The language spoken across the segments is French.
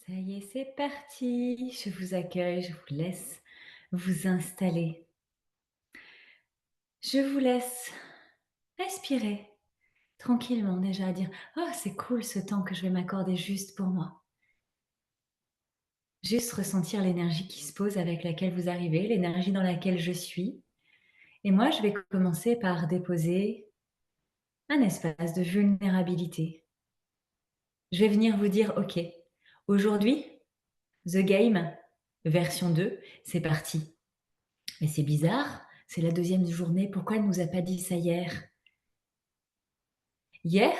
Ça y est, c'est parti. Je vous accueille, je vous laisse vous installer. Je vous laisse respirer tranquillement déjà, dire: «Oh, c'est cool ce temps que je vais m'accorder juste pour moi». Juste ressentir l'énergie qui se pose avec laquelle vous arrivez, l'énergie dans laquelle je suis. Et moi, je vais commencer par déposer un espace de vulnérabilité. Je vais venir vous dire: «OK, aujourd'hui, The Game version 2, c'est parti». Mais c'est bizarre, c'est la deuxième journée, pourquoi elle ne nous a pas dit ça hier? Hier,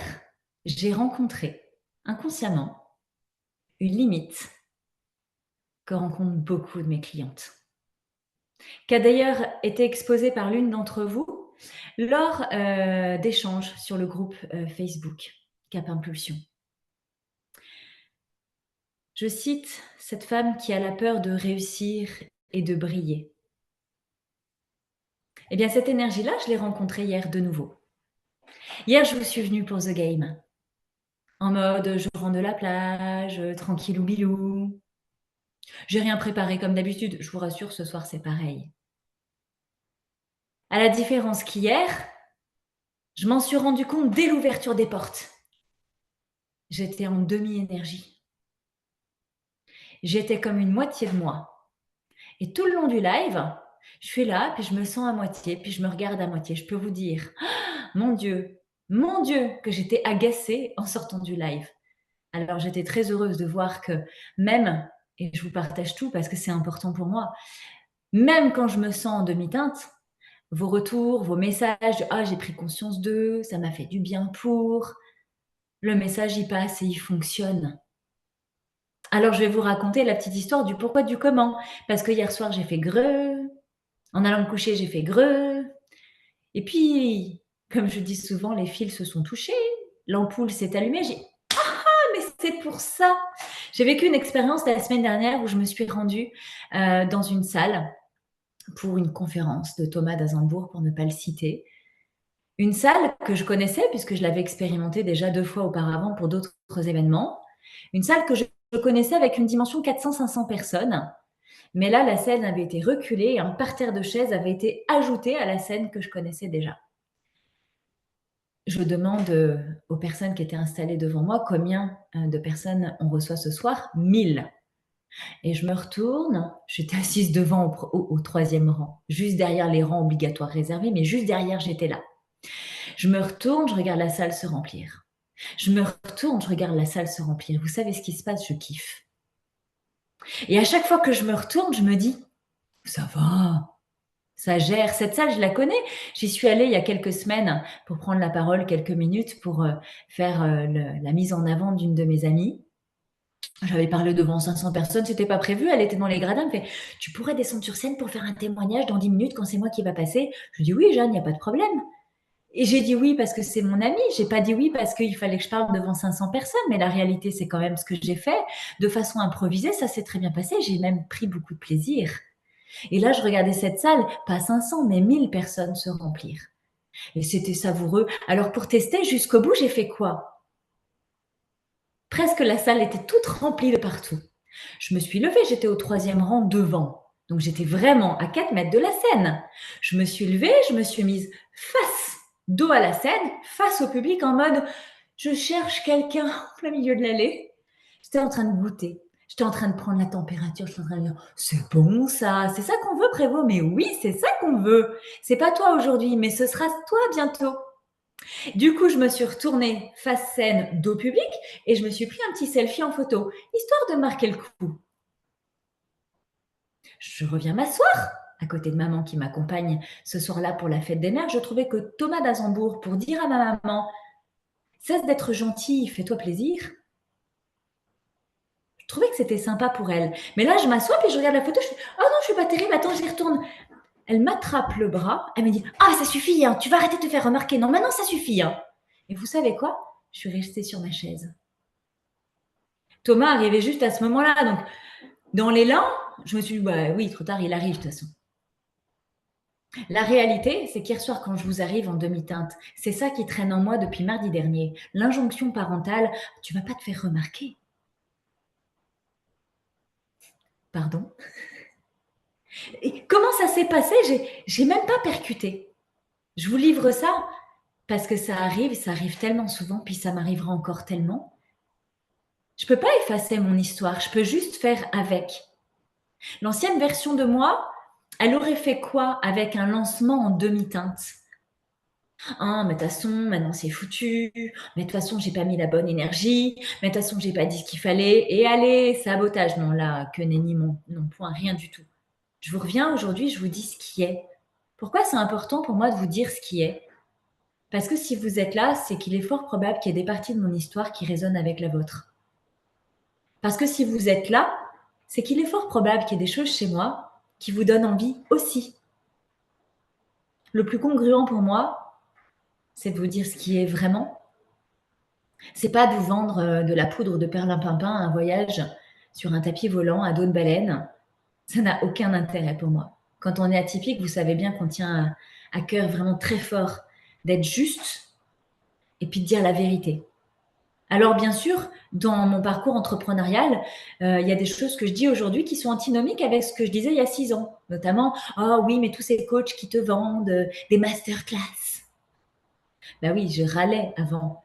j'ai rencontré, inconsciemment, une limite que rencontrent beaucoup de mes clientes, qui a d'ailleurs été exposée par l'une d'entre vous lors, d'échanges sur le groupe, Facebook Cap Impulsion. Je cite cette femme qui a la peur de réussir et de briller. Eh bien, cette énergie-là, je l'ai rencontrée hier de nouveau. Hier, je vous suis venue pour The Game. En mode, je rentre de la plage, tranquillou bilou. J'ai rien préparé comme d'habitude. Je vous rassure, ce soir, c'est pareil. À la différence qu'hier, je m'en suis rendu compte dès l'ouverture des portes. J'étais en demi-énergie. J'étais comme une moitié de moi. Et tout le long du live, je suis là, puis je me sens à moitié, puis je me regarde à moitié. Je peux vous dire, mon Dieu, que j'étais agacée en sortant du live. Alors j'étais très heureuse de voir que même, et je vous partage tout parce que c'est important pour moi, même quand je me sens en demi-teinte, vos retours, vos messages, ah j'ai pris conscience d'eux, ça m'a fait du bien pour, le message y passe et il fonctionne. Alors je vais vous raconter la petite histoire du pourquoi du comment. Parce que hier soir j'ai fait greu, en allant me coucher j'ai fait greu, et puis comme je dis souvent, les fils se sont touchés, l'ampoule s'est allumée, j'ai mais c'est pour ça. J'ai vécu une expérience la semaine dernière où je me suis rendue dans une salle pour une conférence de Thomas d'Azembourg, pour ne pas le citer. Une salle que je connaissais puisque je l'avais expérimentée déjà 2 fois auparavant pour d'autres événements. Une salle que je connaissais avec une dimension 400-500 personnes. Mais là, la scène avait été reculée et un parterre de chaises avait été ajouté à la scène que je connaissais déjà. Je demande aux personnes qui étaient installées devant moi combien de personnes on reçoit ce soir. 1000. Et je me retourne, j'étais assise devant au troisième rang, juste derrière les rangs obligatoires réservés, mais juste derrière, j'étais là. Je me retourne, je regarde la salle se remplir. Je me retourne, je regarde la salle se remplir. Vous savez ce qui se passe? Je kiffe. Et à chaque fois que je me retourne, je me dis, ça va, ça gère. Cette salle, je la connais. J'y suis allée il y a quelques semaines pour prendre la parole quelques minutes pour faire la mise en avant d'une de mes amies. J'avais parlé devant 500 personnes, c'était pas prévu, elle était dans les gradins, elle me fait: «Tu pourrais descendre sur scène pour faire un témoignage dans 10 minutes quand c'est moi qui va passer?» Je lui dis: «Oui Jeanne, il y a pas de problème». Et j'ai dit oui parce que c'est mon amie, j'ai pas dit oui parce qu'il fallait que je parle devant 500 personnes, mais la réalité, c'est quand même ce que j'ai fait de façon improvisée, ça s'est très bien passé, j'ai même pris beaucoup de plaisir. Et là, je regardais cette salle, pas 500, mais 1000 personnes se remplir. Et c'était savoureux. Alors pour tester jusqu'au bout, j'ai fait quoi? Presque la salle était toute remplie de partout. Je me suis levée, j'étais au troisième rang devant. Donc j'étais vraiment à 4 mètres de la scène. Je me suis levée, je me suis mise face, dos à la scène, face au public en mode je cherche quelqu'un en plein milieu de l'allée. J'étais en train de goûter. J'étais en train de prendre la température. J'étais en train de dire c'est bon ça, c'est ça qu'on veut Prévost. Mais oui, c'est ça qu'on veut. C'est pas toi aujourd'hui, mais ce sera toi bientôt. Du coup, je me suis retournée face scène, dos public, et je me suis pris un petit selfie en photo, histoire de marquer le coup. Je reviens m'asseoir à côté de maman qui m'accompagne ce soir-là pour la fête des mères. Je trouvais que Thomas d'Azembourg, pour dire à ma maman, cesse d'être gentil, fais-toi plaisir. Je trouvais que c'était sympa pour elle. Mais là, je m'assois, puis je regarde la photo, je fais, oh non, je suis pas terrible, attends, j'y retourne. Elle m'attrape le bras, elle me dit, ah, ça suffit, hein, tu vas arrêter de te faire remarquer. Non, maintenant, ça suffit. Hein. Et vous savez quoi? Je suis restée sur ma chaise. Thomas arrivait juste à ce moment-là. Donc, dans l'élan, je me suis dit, bah oui, trop tard, il arrive de toute façon. La réalité, c'est qu'hier soir, quand je vous arrive en demi-teinte, c'est ça qui traîne en moi depuis mardi dernier. L'injonction parentale, tu vas pas te faire remarquer. Pardon. Et comment ça s'est passé? J'ai même pas percuté. Je vous livre ça parce que ça arrive tellement souvent, puis ça m'arrivera encore tellement. Je peux pas effacer mon histoire, je peux juste faire avec. L'ancienne version de moi, elle aurait fait quoi avec un lancement en demi-teinte? Ah, mais de toute façon, maintenant c'est foutu. Mais de toute façon, j'ai pas mis la bonne énergie. Mais de toute façon, j'ai pas dit ce qu'il fallait. Et allez, sabotage. Non, là, que nenni, non, point, rien du tout. Je vous reviens aujourd'hui, je vous dis ce qui est. Pourquoi c'est important pour moi de vous dire ce qui est? Parce que si vous êtes là, c'est qu'il est fort probable qu'il y ait des parties de mon histoire qui résonnent avec la vôtre. Parce que si vous êtes là, c'est qu'il est fort probable qu'il y ait des choses chez moi qui vous donnent envie aussi. Le plus congruent pour moi, c'est de vous dire ce qui est vraiment. C'est pas de vous vendre de la poudre de perlimpinpin, un voyage sur un tapis volant à dos de baleine. Ça n'a aucun intérêt pour moi. Quand on est atypique, vous savez bien qu'on tient à cœur vraiment très fort d'être juste et puis de dire la vérité. Alors bien sûr, dans mon parcours entrepreneurial, il y a des choses que je dis aujourd'hui qui sont antinomiques avec ce que je disais il y a 6 ans. Notamment, oh oui, mais tous ces coachs qui te vendent des masterclass. Ben oui, je râlais avant.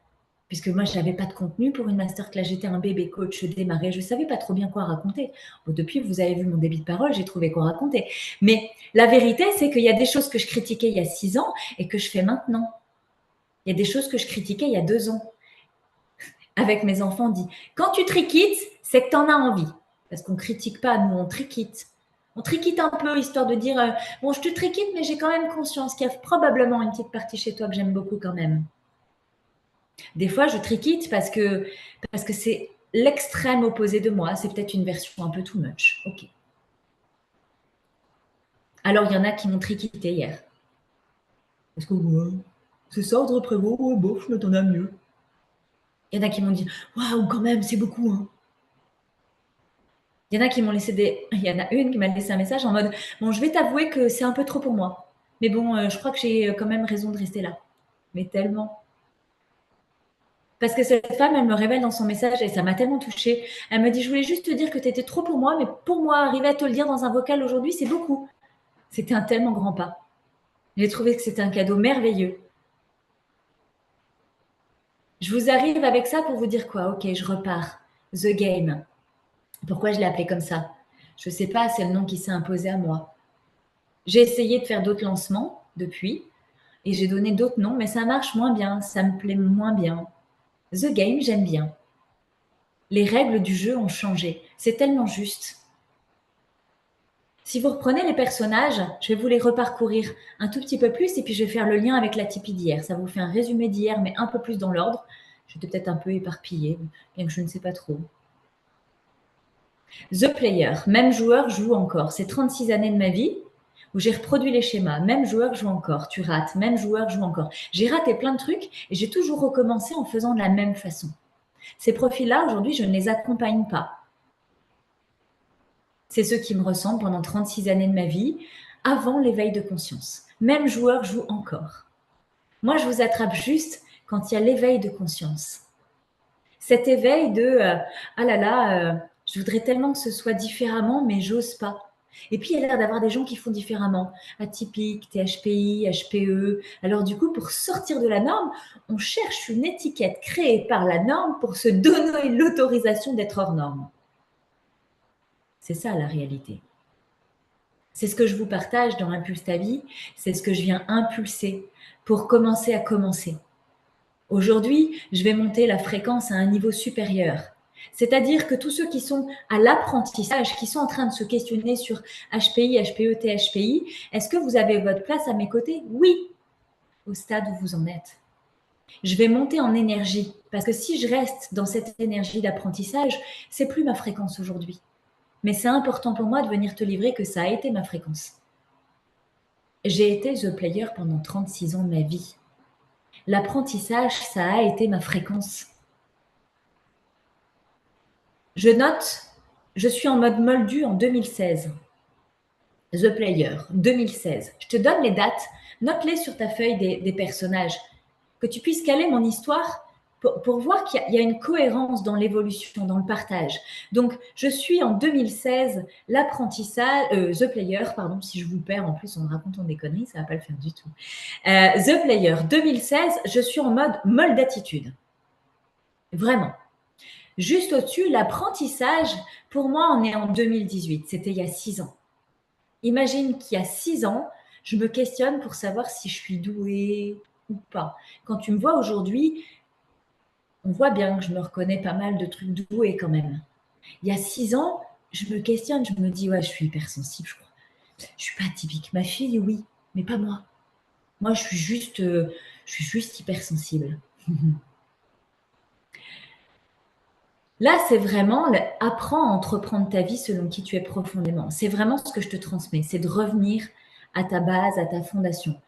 Puisque moi, je n'avais pas de contenu pour une masterclass. J'étais un bébé coach, je démarrais, je ne savais pas trop bien quoi raconter. Bon, depuis, vous avez vu mon débit de parole, j'ai trouvé quoi raconter. Mais la vérité, c'est qu'il y a des choses que je critiquais il y a 6 ans et que je fais maintenant. Il y a des choses que je critiquais il y a 2 ans. Avec mes enfants, on dit, quand tu triquites, c'est que tu en as envie. Parce qu'on ne critique pas, nous, on triquite. On triquite un peu, histoire de dire, bon, je te triquite, mais j'ai quand même conscience qu'il y a probablement une petite partie chez toi que j'aime beaucoup quand même. Des fois, je triquite parce que c'est l'extrême opposé de moi. C'est peut-être une version un peu too much. Ok. Alors, il y en a qui m'ont triquité hier. Parce que, ouais, c'est ça, Audrey Prévost, ouais, bof, je m'attendais à mieux. Il y en a qui m'ont dit, waouh, quand même, c'est beaucoup. Hein. Il y en a qui m'ont laissé des. Il y en a une qui m'a laissé un message en mode, bon, je vais t'avouer que c'est un peu trop pour moi. Mais bon, je crois que j'ai quand même raison de rester là. Mais tellement. Parce que cette femme, elle me révèle dans son message et ça m'a tellement touchée. Elle me dit, je voulais juste te dire que tu étais trop pour moi, mais pour moi, arriver à te le dire dans un vocal aujourd'hui, c'est beaucoup. C'était un tellement grand pas. J'ai trouvé que c'était un cadeau merveilleux. Je vous arrive avec ça pour vous dire quoi? Ok, je repars. The Game. Pourquoi je l'ai appelé comme ça? Je ne sais pas, c'est le nom qui s'est imposé à moi. J'ai essayé de faire d'autres lancements depuis et j'ai donné d'autres noms, mais ça marche moins bien, ça me plaît moins bien. The Game, j'aime bien. Les règles du jeu ont changé. C'est tellement juste. Si vous reprenez les personnages, je vais vous les reparcourir un tout petit peu plus et puis je vais faire le lien avec la Tipeee d'hier. Ça vous fait un résumé d'hier, mais un peu plus dans l'ordre. J'étais peut-être un peu éparpillée, bien que je ne sais pas trop. The Player, même joueur joue encore. C'est 36 années de ma vie où j'ai reproduit les schémas. Même joueur joue encore. Tu rates. Même joueur joue encore. J'ai raté plein de trucs et j'ai toujours recommencé en faisant de la même façon. Ces profils-là, aujourd'hui, je ne les accompagne pas. C'est ceux qui me ressemblent pendant 36 années de ma vie, avant l'éveil de conscience. Même joueur joue encore. Moi, je vous attrape juste quand il y a l'éveil de conscience. Cet éveil de ah là là, je voudrais tellement que ce soit différemment, mais j'ose pas. Et puis, il y a l'air d'avoir des gens qui font différemment. Atypique, THPI, HPE. Alors, du coup, pour sortir de la norme, on cherche une étiquette créée par la norme pour se donner l'autorisation d'être hors norme. C'est ça la réalité. C'est ce que je vous partage dans Impulse ta vie, c'est ce que je viens impulser pour commencer à commencer. Aujourd'hui, je vais monter la fréquence à un niveau supérieur. C'est-à-dire que tous ceux qui sont à l'apprentissage, qui sont en train de se questionner sur HPI, HPE, THPI, est-ce que vous avez votre place à mes côtés? Oui, au stade où vous en êtes. Je vais monter en énergie parce que si je reste dans cette énergie d'apprentissage, c'est plus ma fréquence aujourd'hui. Mais c'est important pour moi de venir te livrer que ça a été ma fréquence. J'ai été The Player pendant 36 ans de ma vie. L'apprentissage, ça a été ma fréquence. Je note, je suis en mode moldu en 2016. The Player, 2016. Je te donne les dates, note-les sur ta feuille des personnages, que tu puisses caler mon histoire pour voir qu'il y a une cohérence dans l'évolution, dans le partage. Donc, je suis en 2016 l'apprentissage, The Player, pardon, si je vous perds en plus en me racontant des conneries, ça ne va pas le faire du tout. The Player, 2016, je suis en mode molle d'attitude. Vraiment. Juste au-dessus, l'apprentissage, pour moi, on est en 2018. C'était il y a 6 ans. Imagine qu'il y a 6 ans, je me questionne pour savoir si je suis douée ou pas. Quand tu me vois aujourd'hui, on voit bien que je me reconnais pas mal de trucs doués quand même. Il y a 6 ans, je me questionne, je me dis, ouais, je suis hypersensible, je crois. Je suis pas typique. Ma fille, oui, mais pas moi. Moi, je suis juste hypersensible. Là, c'est vraiment apprends à entreprendre ta vie selon qui tu es profondément. C'est vraiment ce que je te transmets, c'est de revenir à ta base, à ta fondation.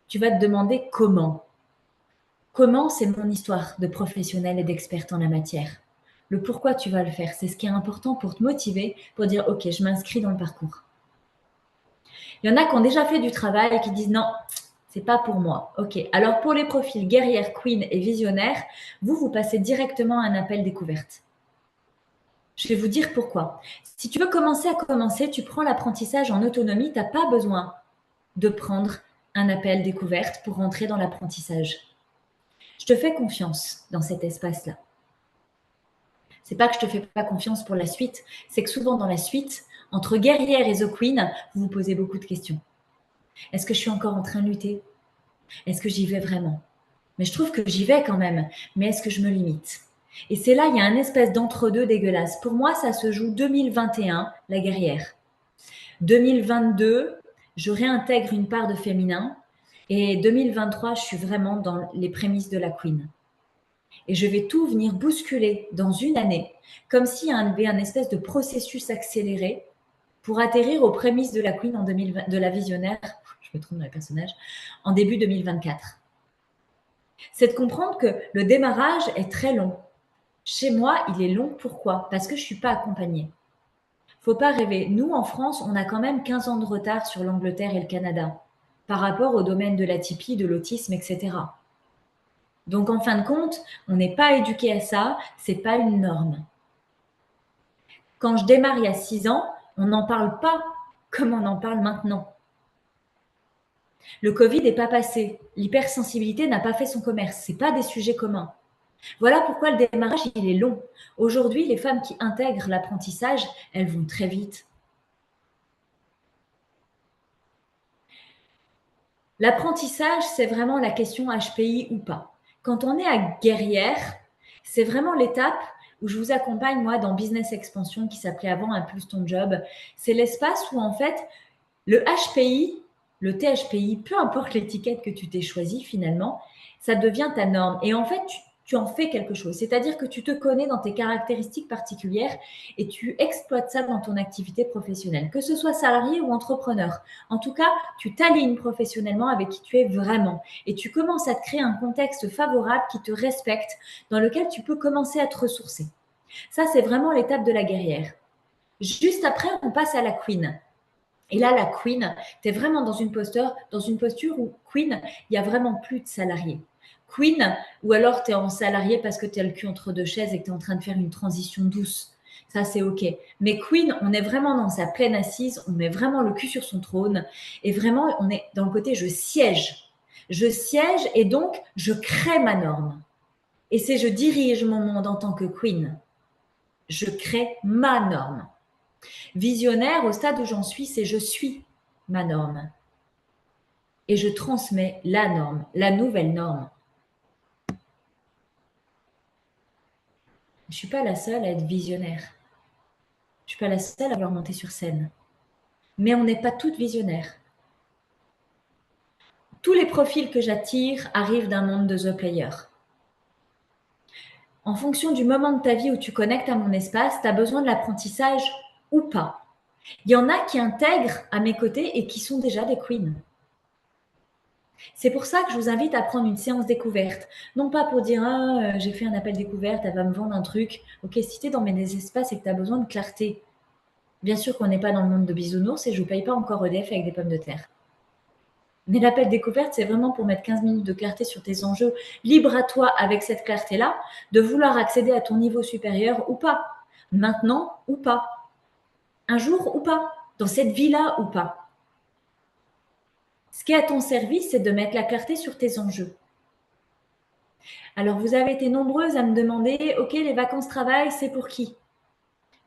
Tu vas te demander comment. Comment, c'est mon histoire de professionnelle et d'experte en la matière. Le pourquoi tu vas le faire, c'est ce qui est important pour te motiver, pour dire ok, je m'inscris dans le parcours. Il y en a qui ont déjà fait du travail et qui disent non, c'est pas pour moi. Ok, alors pour les profils guerrière, queen et visionnaire, vous passez directement à un appel découverte. Je vais vous dire pourquoi. Si tu veux commencer, tu prends l'apprentissage en autonomie, tu n'as pas besoin de prendre un appel découverte pour rentrer dans l'apprentissage. Je te fais confiance dans cet espace-là. C'est pas que je te fais pas confiance pour la suite, c'est que souvent dans la suite, entre guerrière et The Queen, vous vous posez beaucoup de questions. Est-ce que je suis encore en train de lutter? Est-ce que j'y vais vraiment? Mais je trouve que j'y vais quand même, mais est-ce que je me limite? Et c'est là, il y a un espèce d'entre-deux dégueulasse. Pour moi, ça se joue 2021, la guerrière. 2022, je réintègre une part de féminin. Et 2023, je suis vraiment dans les prémices de la queen. Et je vais tout venir bousculer dans une année, comme s'il y avait un espèce de processus accéléré pour atterrir aux prémices de la queen en 2020, de la visionnaire, je me trompe dans les personnages, en début 2024. C'est de comprendre que le démarrage est très long. Chez moi, il est long. Pourquoi? Parce que je ne suis pas accompagnée. Faut pas rêver. Nous, en France, on a quand même 15 ans de retard sur l'Angleterre et le Canada par rapport au domaine de l'atypie, de l'autisme, etc. Donc, en fin de compte, on n'est pas éduqué à ça, c'est pas une norme. Quand je démarre il y a 6 ans, on n'en parle pas comme on en parle maintenant. Le Covid n'est pas passé. L'hypersensibilité n'a pas fait son commerce. Ce n'est pas des sujets communs. Voilà pourquoi le démarrage, il est long. Aujourd'hui, les femmes qui intègrent l'apprentissage, elles vont très vite. L'apprentissage, c'est vraiment la question HPI ou pas. Quand on est à guerrière, c'est vraiment l'étape où je vous accompagne, moi, dans Business Expansion, qui s'appelait avant Impulse ton job. C'est l'espace où, en fait, le HPI, le THPI, peu importe l'étiquette que tu t'es choisie finalement, ça devient ta norme. Et en fait, tu en fais quelque chose. C'est-à-dire que tu te connais dans tes caractéristiques particulières et tu exploites ça dans ton activité professionnelle, que ce soit salarié ou entrepreneur. En tout cas, tu t'alignes professionnellement avec qui tu es vraiment et tu commences à te créer un contexte favorable qui te respecte, dans lequel tu peux commencer à te ressourcer. Ça, c'est vraiment l'étape de la guerrière. Juste après, on passe à la queen. Et là, la queen, tu es vraiment dans une posture où queen, il n'y a vraiment plus de salariés. Queen, ou alors tu es en salarié parce que tu as le cul entre deux chaises et que tu es en train de faire une transition douce. Ça, c'est OK. Mais queen, on est vraiment dans sa pleine assise, on met vraiment le cul sur son trône et vraiment, on est dans le côté je siège. Je siège et donc je crée ma norme. Et c'est je dirige mon monde en tant que queen. Je crée ma norme. Visionnaire, au stade où j'en suis, c'est je suis ma norme. Et je transmets la norme, la nouvelle norme. Je ne suis pas la seule à être visionnaire. Je ne suis pas la seule à vouloir monter sur scène. Mais on n'est pas toutes visionnaires. Tous les profils que j'attire arrivent d'un monde de The Player. En fonction du moment de ta vie où tu connectes à mon espace, tu as besoin de l'apprentissage ou pas. Il y en a qui intègrent à mes côtés et qui sont déjà des queens. C'est pour ça que je vous invite à prendre une séance découverte. Non pas pour dire « j'ai fait un appel découverte, elle va me vendre un truc ». Ok, si tu es dans mes espaces et que tu as besoin de clarté, Bien sûr qu'on n'est pas dans le monde de bisounours et je ne paye pas encore EDF avec des pommes de terre. Mais l'appel découverte, c'est vraiment pour mettre 15 minutes de clarté sur tes enjeux. Libre à toi, avec cette clarté-là, de vouloir accéder à ton niveau supérieur ou pas. Maintenant ou pas. Un jour ou pas. Dans cette vie-là ou pas. Ce qui est à ton service, c'est de mettre la clarté sur tes enjeux. Alors, vous avez été nombreuses à me demander, ok, les vacances travail, c'est pour qui?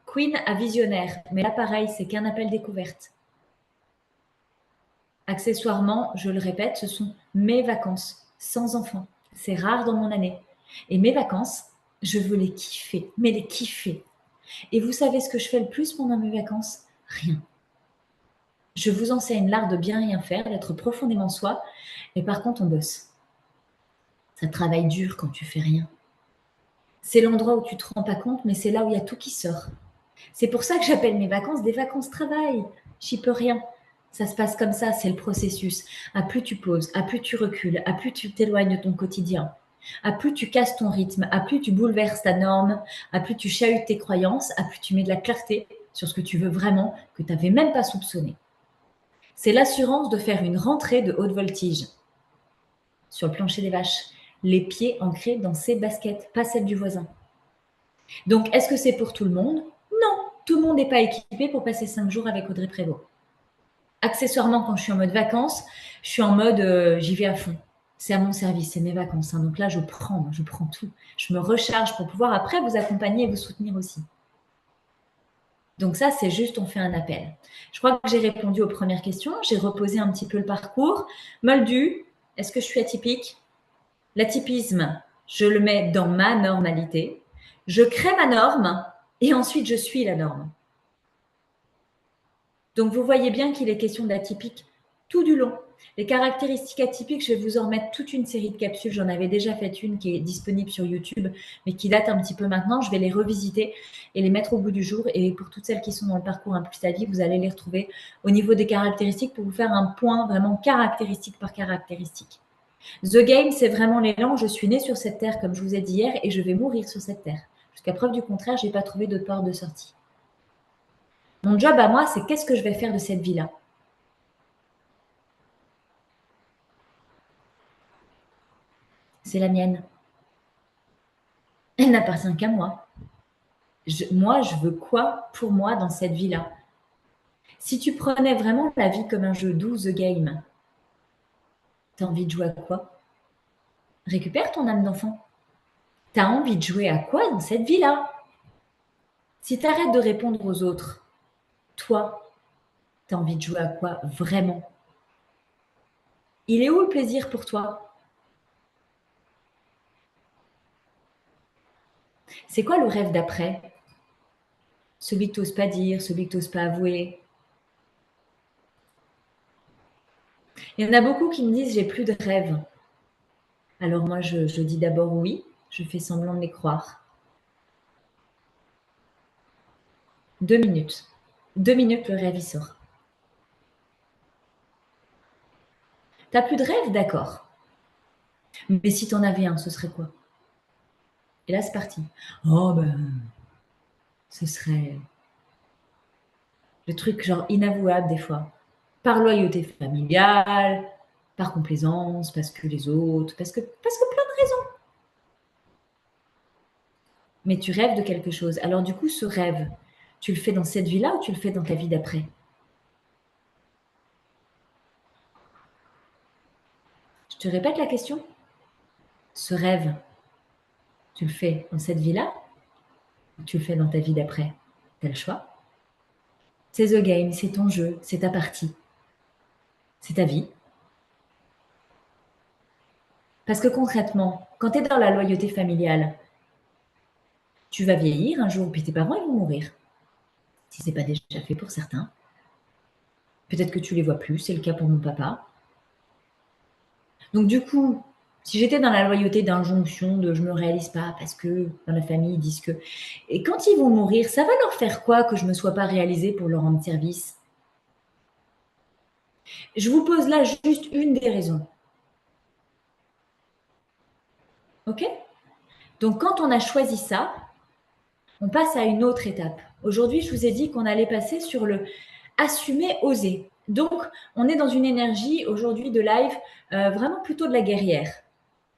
Queen à visionnaire. Mais là, pareil, c'est qu'un appel découverte. Accessoirement, je le répète, ce sont mes vacances, sans enfant. C'est rare dans mon année. Et mes vacances, je veux les kiffer, mais les kiffer. Et vous savez ce que je fais le plus pendant mes vacances? Rien. Je vous enseigne l'art de bien rien faire, d'être profondément soi. Et par contre, on bosse. Ça travaille dur quand tu fais rien. C'est l'endroit où tu te rends pas compte, mais c'est là où il y a tout qui sort. C'est pour ça que j'appelle mes vacances des vacances travail. J'y peux rien. Ça se passe comme ça, c'est le processus. À plus tu poses, à plus tu recules, à plus tu t'éloignes de ton quotidien, à plus tu casses ton rythme, à plus tu bouleverses ta norme, à plus tu chahutes tes croyances, à plus tu mets de la clarté sur ce que tu veux vraiment, que tu n'avais même pas soupçonné. C'est l'assurance de faire une rentrée de haute voltige sur le plancher des vaches, les pieds ancrés dans ses baskets, pas celles du voisin. Donc, est-ce que c'est pour tout le monde? Non, tout le monde n'est pas équipé pour passer 5 jours avec Audrey Prévost. Accessoirement, quand je suis en mode vacances, je suis en mode j'y vais à fond. C'est à mon service, c'est mes vacances. Hein. Donc là, je prends tout. Je me recharge pour pouvoir après vous accompagner et vous soutenir aussi. Donc ça, c'est juste, on fait un appel. Je crois que j'ai répondu aux premières questions. J'ai reposé un petit peu le parcours. Moldu, est-ce que je suis atypique? L'atypisme, je le mets dans ma normalité. Je crée ma norme et ensuite je suis la norme. Donc vous voyez bien qu'il est question d'atypique tout du long. Les caractéristiques atypiques, je vais vous en remettre toute une série de capsules. J'en avais déjà fait une qui est disponible sur YouTube, mais qui date un petit peu maintenant. Je vais les revisiter et les mettre au bout du jour. Et pour toutes celles qui sont dans le parcours Un Plus Ta Vie, vous allez les retrouver au niveau des caractéristiques pour vous faire un point vraiment caractéristique par caractéristique. The Game, c'est vraiment l'élan. Je suis née sur cette terre, comme je vous ai dit hier, et je vais mourir sur cette terre. Jusqu'à preuve du contraire, je n'ai pas trouvé d'autre porte de sortie. Mon job à moi, c'est qu'est-ce que je vais faire de cette vie-là? C'est la mienne. Elle n'appartient qu'à moi. Moi, je veux quoi pour moi dans cette vie-là? Si tu prenais vraiment la vie comme un jeu doux, The Game, t'as envie de jouer à quoi? Récupère ton âme d'enfant. T'as envie de jouer à quoi dans cette vie-là? Si t'arrêtes de répondre aux autres, toi, t'as envie de jouer à quoi vraiment? Il est où le plaisir pour toi? C'est quoi le rêve d'après? Celui que t'oses pas dire, celui que t'oses pas avouer. Il y en a beaucoup qui me disent j'ai plus de rêve. Alors moi, je dis d'abord oui, je fais semblant de les croire. 2 minutes. 2 minutes, le rêve, il sort. T'as plus de rêve, d'accord. Mais si t'en avais un, ce serait quoi? Et là, c'est parti. Oh ben, ce serait le truc genre inavouable des fois. Par loyauté familiale, par complaisance, parce que les autres, parce que plein de raisons. Mais tu rêves de quelque chose. Alors du coup, ce rêve, tu le fais dans cette vie-là ou tu le fais dans ta vie d'après? Je te répète la question. Ce rêve, tu le fais dans cette vie-là ou tu le fais dans ta vie d'après? T'as le choix. C'est The Game, c'est ton jeu, c'est ta partie, c'est ta vie. Parce que concrètement, quand tu es dans la loyauté familiale, tu vas vieillir un jour, puis tes parents ils vont mourir. Si ce n'est pas déjà fait pour certains. Peut-être que tu les vois plus, c'est le cas pour mon papa. Donc du coup, si j'étais dans la loyauté d'injonction, de je me réalise pas parce que dans la famille ils disent que... Et quand ils vont mourir, ça va leur faire quoi que je me sois pas réalisée pour leur rendre service? Je vous pose là juste une des raisons. Ok? Donc quand on a choisi ça, on passe à une autre étape. Aujourd'hui, je vous ai dit qu'on allait passer sur le assumer, oser. Donc, on est dans une énergie aujourd'hui de live vraiment plutôt de la guerrière.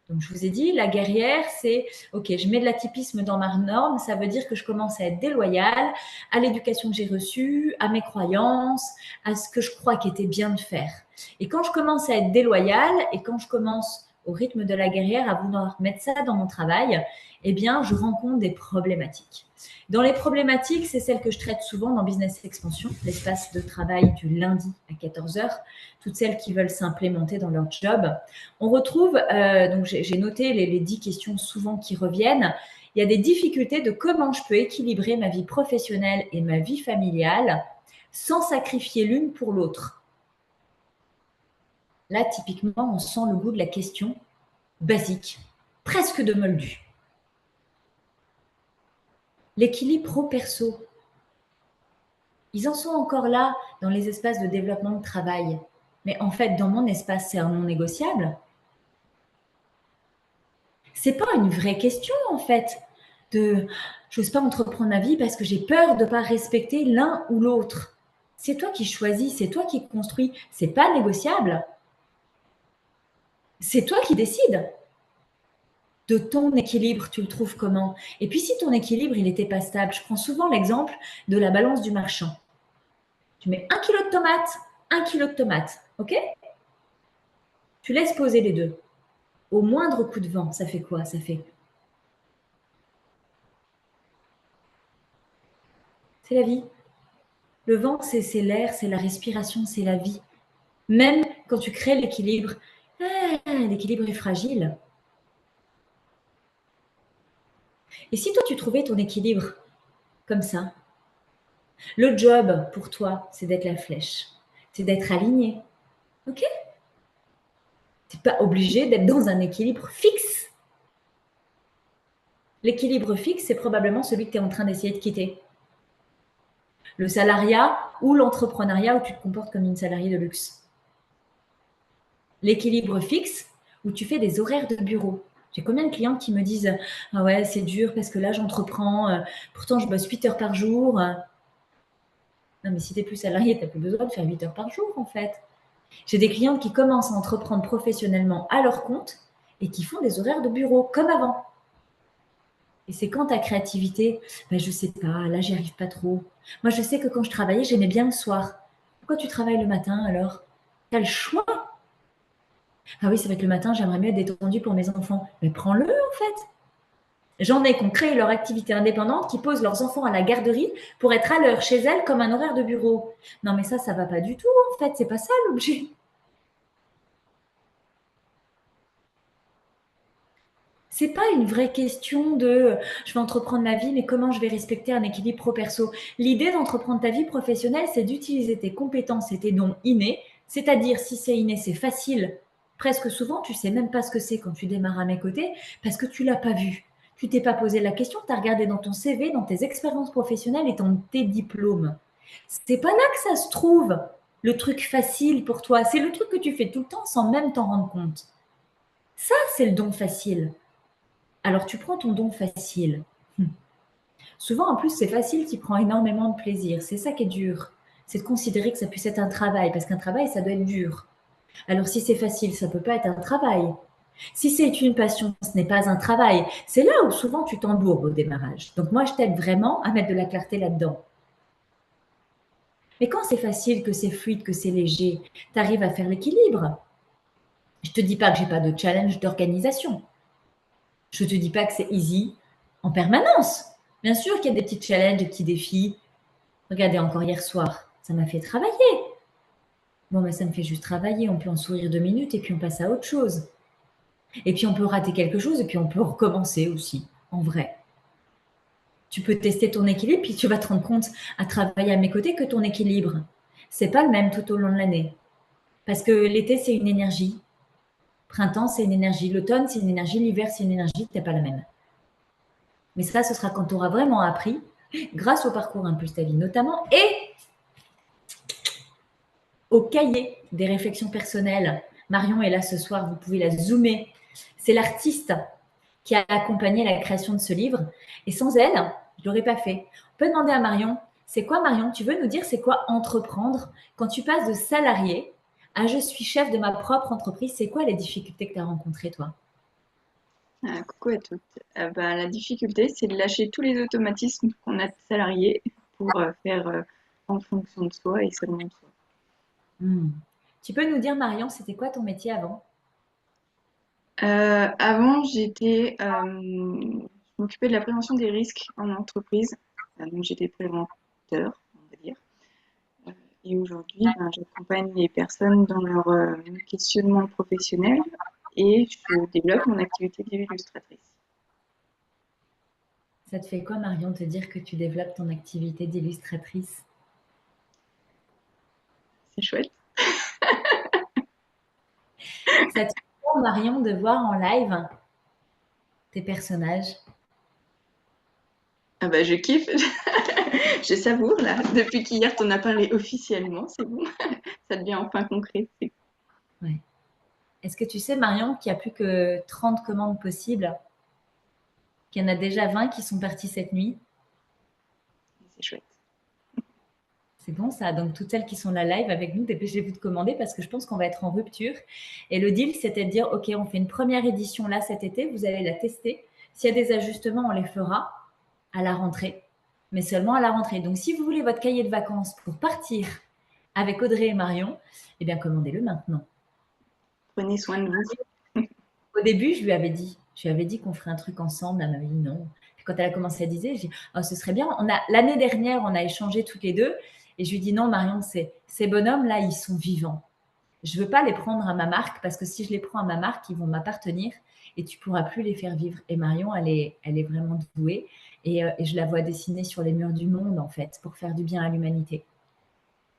Donc, je vous ai dit, la guerrière, c'est, OK, je mets de l'atypisme dans ma norme, ça veut dire que je commence à être déloyale à l'éducation que j'ai reçue, à mes croyances, à ce que je crois qu'il était bien de faire. Et quand je commence à être déloyale et quand je commence au rythme de la guerrière à vouloir mettre ça dans mon travail, eh bien, je rencontre des problématiques. Dans les problématiques, c'est celles que je traite souvent dans Business Expansion, l'espace de travail du lundi à 14 heures, toutes celles qui veulent s'implémenter dans leur job. On retrouve, donc j'ai noté les 10 questions souvent qui reviennent. Il y a des difficultés de comment je peux équilibrer ma vie professionnelle et ma vie familiale sans sacrifier l'une pour l'autre. Là, typiquement, on sent le goût de la question basique, presque de moldu. L'équilibre pro-perso. Ils en sont encore là dans les espaces de développement de travail. Mais en fait, dans mon espace, c'est un non négociable. C'est pas une vraie question, en fait, de j'ose pas entreprendre ma vie parce que j'ai peur de pas respecter l'un ou l'autre. C'est toi qui choisis, c'est toi qui construis, c'est pas négociable. C'est toi qui décides de ton équilibre, tu le trouves comment? Et puis si ton équilibre, il n'était pas stable, je prends souvent l'exemple de la balance du marchand. Tu mets 1 kilo de tomates, 1 kilo de tomates, ok? Tu laisses poser les deux. Au moindre coup de vent, ça fait quoi? Ça fait... C'est la vie. Le vent, c'est l'air, c'est la respiration, c'est la vie. Même quand tu crées l'équilibre, l'équilibre est fragile. Et si toi, tu trouvais ton équilibre comme ça, le job pour toi, c'est d'être la flèche, c'est d'être aligné. Ok? Tu n'es pas obligé d'être dans un équilibre fixe. L'équilibre fixe, c'est probablement celui que tu es en train d'essayer de quitter. Le salariat ou l'entrepreneuriat où tu te comportes comme une salariée de luxe. L'équilibre fixe où tu fais des horaires de bureau. J'ai combien de clients qui me disent « Ah ouais, c'est dur parce que là, j'entreprends, pourtant je bosse 8 heures par jour. » Non, mais si tu n'es plus salarié, tu n'as plus besoin de faire 8 heures par jour, en fait. J'ai des clientes qui commencent à entreprendre professionnellement à leur compte et qui font des horaires de bureau, comme avant. Et c'est quand ta créativité, ben je sais pas, là, j'y arrive pas trop. Moi, je sais que quand je travaillais, j'aimais bien le soir. Pourquoi tu travailles le matin, alors? Tu as le choix. Ah oui, c'est vrai que le matin, j'aimerais mieux être détendue pour mes enfants. Mais prends-le, en fait. J'en ai qui ont créé leur activité indépendante, qui posent leurs enfants à la garderie pour être à l'heure chez elles comme un horaire de bureau. Non, mais ça va pas du tout, en fait. C'est pas ça l'objet. C'est pas une vraie question de je vais entreprendre ma vie, mais comment je vais respecter un équilibre pro-perso. L'idée d'entreprendre ta vie professionnelle, c'est d'utiliser tes compétences et tes dons innés. C'est-à-dire, si c'est inné, c'est facile. Presque souvent, tu sais même pas ce que c'est quand tu démarres à mes côtés parce que tu l'as pas vu. Tu t'es pas posé la question, tu as regardé dans ton CV, dans tes expériences professionnelles et dans tes diplômes. C'est pas là que ça se trouve, le truc facile pour toi. C'est le truc que tu fais tout le temps sans même t'en rendre compte. Ça, c'est le don facile. Alors, tu prends ton don facile. Souvent, en plus, c'est facile, tu prends énormément de plaisir. C'est ça qui est dur. C'est de considérer que ça puisse être un travail, parce qu'un travail, ça doit être dur. Alors, si c'est facile, ça ne peut pas être un travail. Si c'est une passion, ce n'est pas un travail. C'est là où souvent tu t'embourbes au démarrage. Donc, moi, je t'aide vraiment à mettre de la clarté là-dedans. Mais quand c'est facile, que c'est fluide, que c'est léger, tu arrives à faire l'équilibre. Je ne te dis pas que j'ai pas de challenge d'organisation. Je ne te dis pas que c'est easy en permanence. Bien sûr qu'il y a des petits challenges, des petits défis. Regardez, encore hier soir, ça m'a fait travailler. Bon, mais ça me fait juste travailler. On peut en sourire 2 minutes et puis on passe à autre chose. Et puis on peut rater quelque chose et puis on peut recommencer aussi, en vrai. Tu peux tester ton équilibre puis tu vas te rendre compte à travailler à mes côtés que ton équilibre, c'est pas le même tout au long de l'année. Parce que l'été, c'est une énergie. Printemps, c'est une énergie. L'automne, c'est une énergie. L'hiver, c'est une énergie. C'est pas la même. Mais ça, ce sera quand tu auras vraiment appris, grâce au parcours Impulse ta vie notamment, et au cahier des réflexions personnelles. Marion est là ce soir, vous pouvez la zoomer. C'est l'artiste qui a accompagné la création de ce livre. Et sans elle, Je ne l'aurais pas fait. On peut demander à Marion, c'est quoi Marion? Tu veux nous dire c'est quoi entreprendre quand tu passes de salarié à je suis chef de ma propre entreprise? C'est quoi les difficultés que tu as rencontrées toi? Coucou à toutes. La difficulté, c'est de lâcher tous les automatismes qu'on a de salariés pour faire en fonction de soi et seulement de soi. Hmm. Tu peux nous dire Marion, c'était quoi ton métier avant? Avant, je m'occupais de la prévention des risques en entreprise. Donc j'étais préventeur, on va dire. Euh, et aujourd'hui, j'accompagne les personnes dans leur questionnement professionnel et je développe mon activité d'illustratrice. Ça te fait quoi Marion de te dire que tu développes ton activité d'illustratrice? C'est chouette. Ça te fait quoi Marion de voir en live tes personnages? Ah bah je kiffe, je savoure là. Depuis qu'hier t'en as parlé officiellement, c'est bon, ça devient enfin concret. Ouais. Est-ce que tu sais Marion qu'il n'y a plus que 30 commandes possibles? Qu'il y en a déjà 20 qui sont parties cette nuit? C'est chouette. C'est bon ça. Donc toutes celles qui sont là live avec nous, dépêchez-vous de commander parce que je pense qu'on va être en rupture. Et le deal, c'était de dire, OK, on fait une première édition là cet été, vous allez la tester. S'il y a des ajustements, on les fera à la rentrée, mais seulement à la rentrée. Donc si vous voulez votre cahier de vacances pour partir avec Audrey et Marion, eh bien commandez-le maintenant. Prenez soin de vous. Au début, je lui avais dit qu'on ferait un truc ensemble. Elle m'avait dit non. Puis quand elle a commencé à dire, j'ai dit, oh, ce serait bien. L'année dernière, on a échangé toutes les deux. Et je lui ai dit, non, Marion, ces bonhommes-là, ils sont vivants. Je ne veux pas les prendre à ma marque parce que si je les prends à ma marque, ils vont m'appartenir et tu ne pourras plus les faire vivre. Et Marion, elle est vraiment douée. Et je la vois dessiner sur les murs du monde, en fait, pour faire du bien à l'humanité.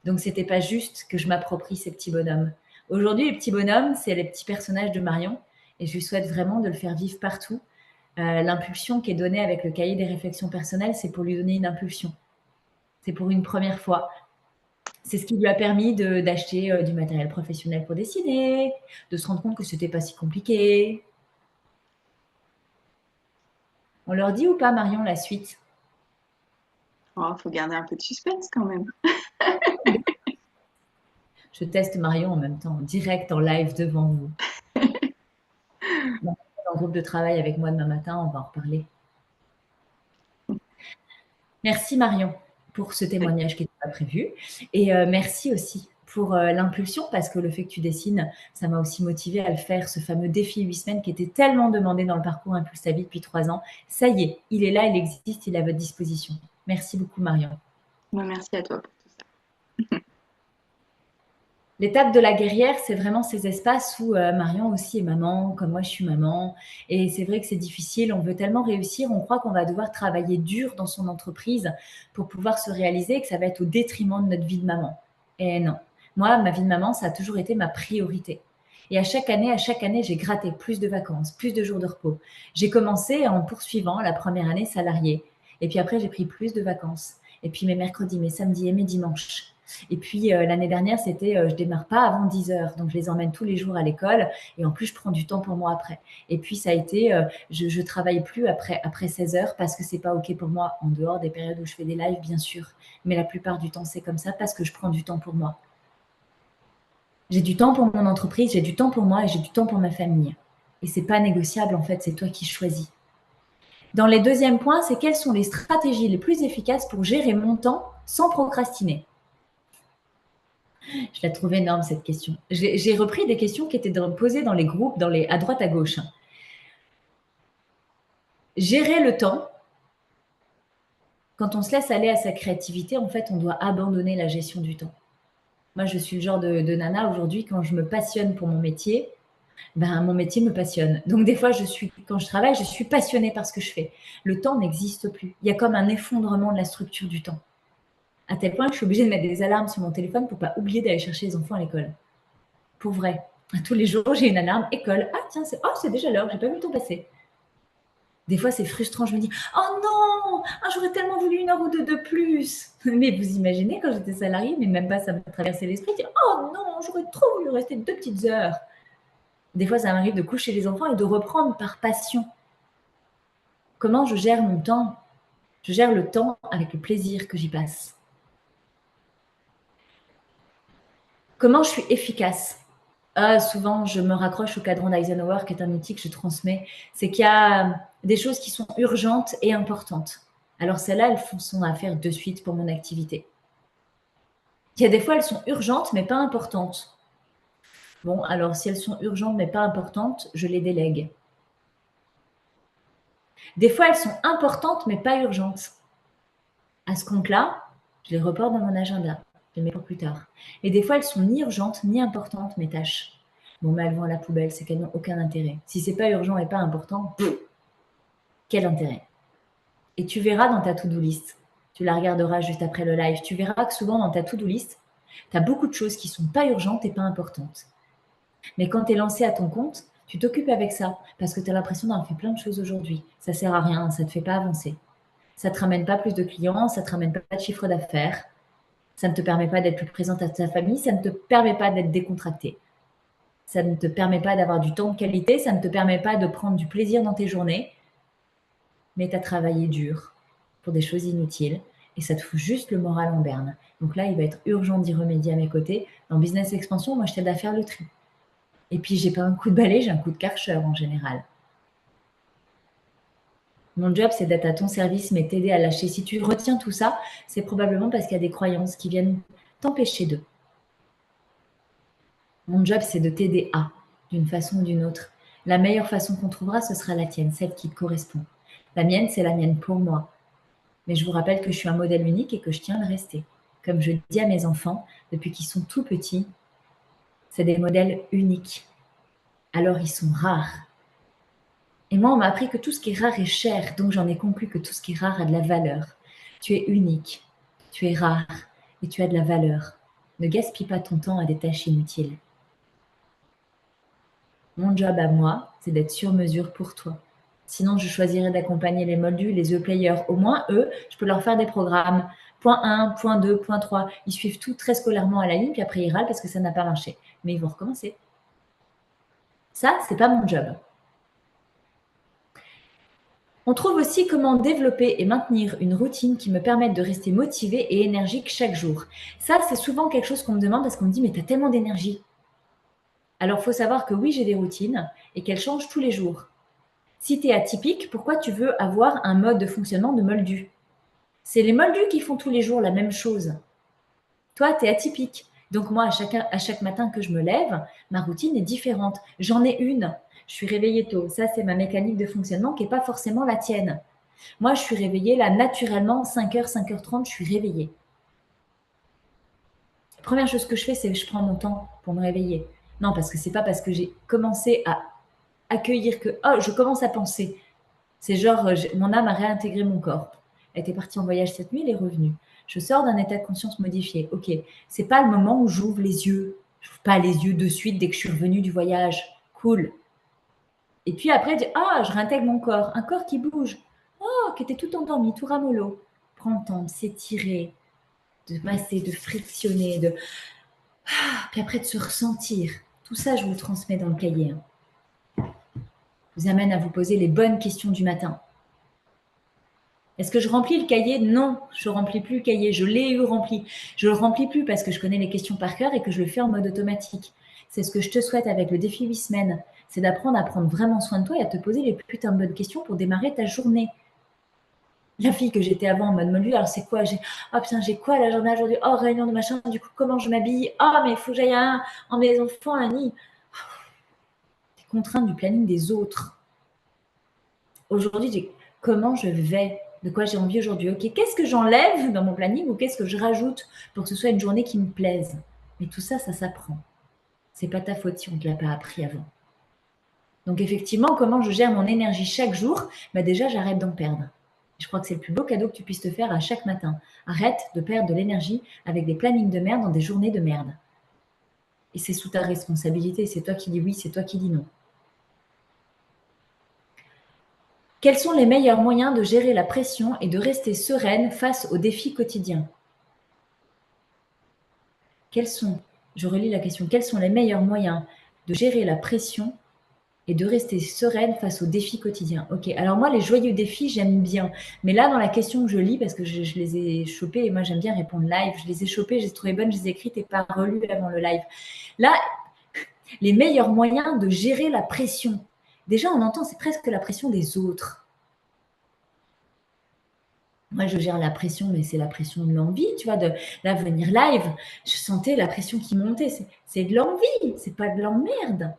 Donc, ce n'était pas juste que je m'approprie ces petits bonhommes. Aujourd'hui, les petits bonhommes, c'est les petits personnages de Marion. Et je lui souhaite vraiment de le faire vivre partout. L'impulsion qui est donnée avec le cahier des réflexions personnelles, c'est pour lui donner une impulsion. C'est pour une première fois. C'est ce qui lui a permis d'acheter du matériel professionnel pour dessiner, de se rendre compte que c'était pas si compliqué. On leur dit ou pas, Marion, la suite? Oh, faut garder un peu de suspense quand même. Je teste Marion en même temps, direct en live devant vous. Dans le groupe de travail avec moi demain matin, on va en reparler. Merci Marion pour ce témoignage qui n'était pas prévu. Et merci aussi pour l'impulsion parce que le fait que tu dessines, ça m'a aussi motivé à le faire, ce fameux défi 8 semaines qui était tellement demandé dans le parcours Impulse ta vie depuis 3 ans. Ça y est, il est là, il existe, il est à votre disposition. Merci beaucoup Marion. Merci à toi pour tout ça. L'étape de la guerrière, c'est vraiment ces espaces où Marion aussi est maman, comme moi je suis maman. Et c'est vrai que c'est difficile, on veut tellement réussir, on croit qu'on va devoir travailler dur dans son entreprise pour pouvoir se réaliser et que ça va être au détriment de notre vie de maman. Et non, moi, ma vie de maman, ça a toujours été ma priorité. Et à chaque année, j'ai gratté plus de vacances, plus de jours de repos. J'ai commencé en poursuivant la première année salariée. Et puis après, j'ai pris plus de vacances. Et puis mes mercredis, mes samedis et mes dimanches. Et puis l'année dernière, c'était je démarre pas avant 10 heures, donc je les emmène tous les jours à l'école et en plus je prends du temps pour moi après. Et puis ça a été je travaille plus après 16 heures parce que c'est pas ok pour moi en dehors des périodes où je fais des lives bien sûr, mais la plupart du temps c'est comme ça parce que je prends du temps pour moi. J'ai du temps pour mon entreprise, j'ai du temps pour moi et j'ai du temps pour ma famille. Et c'est pas négociable en fait, c'est toi qui choisis. Dans les deuxièmes points, c'est quelles sont les stratégies les plus efficaces pour gérer mon temps sans procrastiner. Je la trouve énorme cette question. J'ai repris des questions qui étaient posées dans les groupes, à droite à gauche. Gérer le temps. Quand on se laisse aller à sa créativité, en fait, on doit abandonner la gestion du temps. Moi, je suis le genre de nana aujourd'hui, quand je me passionne pour mon métier, ben, mon métier me passionne. Donc, des fois, quand je travaille, je suis passionnée par ce que je fais. Le temps n'existe plus. Il y a comme un effondrement de la structure du temps. À tel point que je suis obligée de mettre des alarmes sur mon téléphone pour pas oublier d'aller chercher les enfants à l'école. Pour vrai. Tous les jours, j'ai une alarme école. Ah tiens, c'est déjà l'heure, j'ai pas vu le temps passer. Des fois, c'est frustrant. Je me dis, oh non, j'aurais tellement voulu une heure ou deux de plus. Mais vous imaginez, quand j'étais salariée, mais même pas ça me traversait l'esprit, dire, oh non, j'aurais trop voulu rester 2 petites heures. Des fois, ça m'arrive de coucher les enfants et de reprendre par passion. Comment je gère mon temps? Je gère le temps avec le plaisir que j'y passe. Comment je suis efficace? Souvent, je me raccroche au cadran d'Eisenhower, qui est un outil que je transmets. C'est qu'il y a des choses qui sont urgentes et importantes. Alors celles-là, elles font son affaire de suite pour mon activité. Il y a des fois, elles sont urgentes, mais pas importantes. Bon, alors si elles sont urgentes, mais pas importantes, je les délègue. Des fois, elles sont importantes, mais pas urgentes. À ce compte-là, je les reporte dans mon agenda. Je les mets pour plus tard. Et des fois, elles sont ni urgentes, ni importantes, mes tâches. Bon, mais elles vont à la poubelle, c'est qu'elles n'ont aucun intérêt. Si c'est pas urgent et pas important, quel intérêt? Et tu verras dans ta to-do list, tu la regarderas juste après le live, tu verras que souvent dans ta to-do list, tu as beaucoup de choses qui sont pas urgentes et pas importantes. Mais quand tu es lancé à ton compte, tu t'occupes avec ça parce que tu as l'impression d'avoir fait plein de choses aujourd'hui. Ça sert à rien, ça te fait pas avancer. Ça te ramène pas plus de clients, ça te ramène pas de chiffre d'affaires, ça ne te permet pas d'être plus présente à ta famille, ça ne te permet pas d'être décontracté. Ça ne te permet pas d'avoir du temps de qualité, ça ne te permet pas de prendre du plaisir dans tes journées, mais tu as travaillé dur pour des choses inutiles et ça te fout juste le moral en berne. Donc là, il va être urgent d'y remédier à mes côtés. Dans Business Expansion, moi, je t'aide à faire le tri. Et puis, j'ai pas un coup de balai, j'ai un coup de karcher en général. Mon job, c'est d'être à ton service, mais t'aider à lâcher. Si tu retiens tout ça, c'est probablement parce qu'il y a des croyances qui viennent t'empêcher d'eux. Mon job, c'est de t'aider à, d'une façon ou d'une autre. La meilleure façon qu'on trouvera, ce sera la tienne, celle qui te correspond. La mienne, c'est la mienne pour moi. Mais je vous rappelle que je suis un modèle unique et que je tiens à le rester. Comme je dis à mes enfants, depuis qu'ils sont tout petits, c'est des modèles uniques. Alors ils sont rares. Et moi, on m'a appris que tout ce qui est rare est cher, donc j'en ai conclu que tout ce qui est rare a de la valeur. Tu es unique, tu es rare et tu as de la valeur. Ne gaspille pas ton temps à des tâches inutiles. Mon job à moi, c'est d'être sur mesure pour toi. Sinon, je choisirais d'accompagner les moldus, les e-players. Au moins, eux, je peux leur faire des programmes. Point 1, point 2, point 3. Ils suivent tout très scolairement à la ligne, puis après ils râlent parce que ça n'a pas marché. Mais ils vont recommencer. Ça, c'est pas mon job. On trouve aussi comment développer et maintenir une routine qui me permette de rester motivée et énergique chaque jour. Ça, c'est souvent quelque chose qu'on me demande parce qu'on me dit « mais tu as tellement d'énergie ». Alors, il faut savoir que oui, j'ai des routines et qu'elles changent tous les jours. Si tu es atypique, pourquoi tu veux avoir un mode de fonctionnement de moldu? C'est les moldus qui font tous les jours la même chose. Toi, tu es atypique. Donc moi, à chaque matin que je me lève, ma routine est différente. J'en ai une. Je suis réveillée tôt. Ça, c'est ma mécanique de fonctionnement qui n'est pas forcément la tienne. Moi, je suis réveillée là naturellement, 5h, 5h30, je suis réveillée. La première chose que je fais, c'est que je prends mon temps pour me réveiller. Non, parce que c'est pas parce que j'ai commencé à accueillir que oh, je commence à penser. C'est genre, mon âme a réintégré mon corps. Elle était partie en voyage cette nuit, elle est revenue. Je sors d'un état de conscience modifié. Ok, c'est pas le moment où j'ouvre les yeux. Je n'ouvre pas les yeux de suite dès que je suis revenue du voyage. Cool. Et puis après, je réintègre mon corps. Un corps qui bouge. Oh, qui était tout endormi, tout ramollo. Prends le temps de s'étirer, de masser, de frictionner, puis après de se ressentir. Tout ça, je vous le transmets dans le cahier. Je vous amène à vous poser les bonnes questions du matin. Est-ce que je remplis le cahier? Non, je ne remplis plus le cahier. Je l'ai eu rempli. Je ne le remplis plus parce que je connais les questions par cœur et que je le fais en mode automatique. C'est ce que je te souhaite avec le défi 8 semaines. C'est d'apprendre à prendre vraiment soin de toi et à te poser les putains de bonnes questions pour démarrer ta journée. La fille que j'étais avant en mode moldu, alors c'est quoi? J'ai quoi la journée aujourd'hui? Oh, réunion de machin, du coup, comment je m'habille? Oh, mais il faut que j'aille en mes enfants, Annie. T'es contrainte du planning des autres. Aujourd'hui, comment je vais? De quoi j'ai envie aujourd'hui? Ok, qu'est-ce que j'enlève dans mon planning ou qu'est-ce que je rajoute pour que ce soit une journée qui me plaise? Mais tout ça, ça s'apprend. C'est pas ta faute si on ne te l'a pas appris avant. Donc effectivement, comment je gère mon énergie chaque jour? Déjà, j'arrête d'en perdre. Je crois que c'est le plus beau cadeau que tu puisses te faire à chaque matin. Arrête de perdre de l'énergie avec des plannings de merde dans des journées de merde. Et c'est sous ta responsabilité. C'est toi qui dis oui, c'est toi qui dis non. Quels sont les meilleurs moyens de gérer la pression et de rester sereine face aux défis quotidiens? Je relis la question, quels sont les meilleurs moyens de gérer la pression et de rester sereine face aux défis quotidiens. Ok, alors moi, les joyeux défis, j'aime bien. Mais là, dans la question que je lis, parce que je les ai chopées, et moi j'aime bien répondre live, je les ai chopées, je les ai trouvées bonnes, je les ai écrites et pas relues avant le live. Là, les meilleurs moyens de gérer la pression. Déjà, on entend, c'est presque la pression des autres. Moi, je gère la pression, mais c'est la pression de l'envie, tu vois, de là, venir live, je sentais la pression qui montait. C'est de l'envie, c'est pas de l'emmerde.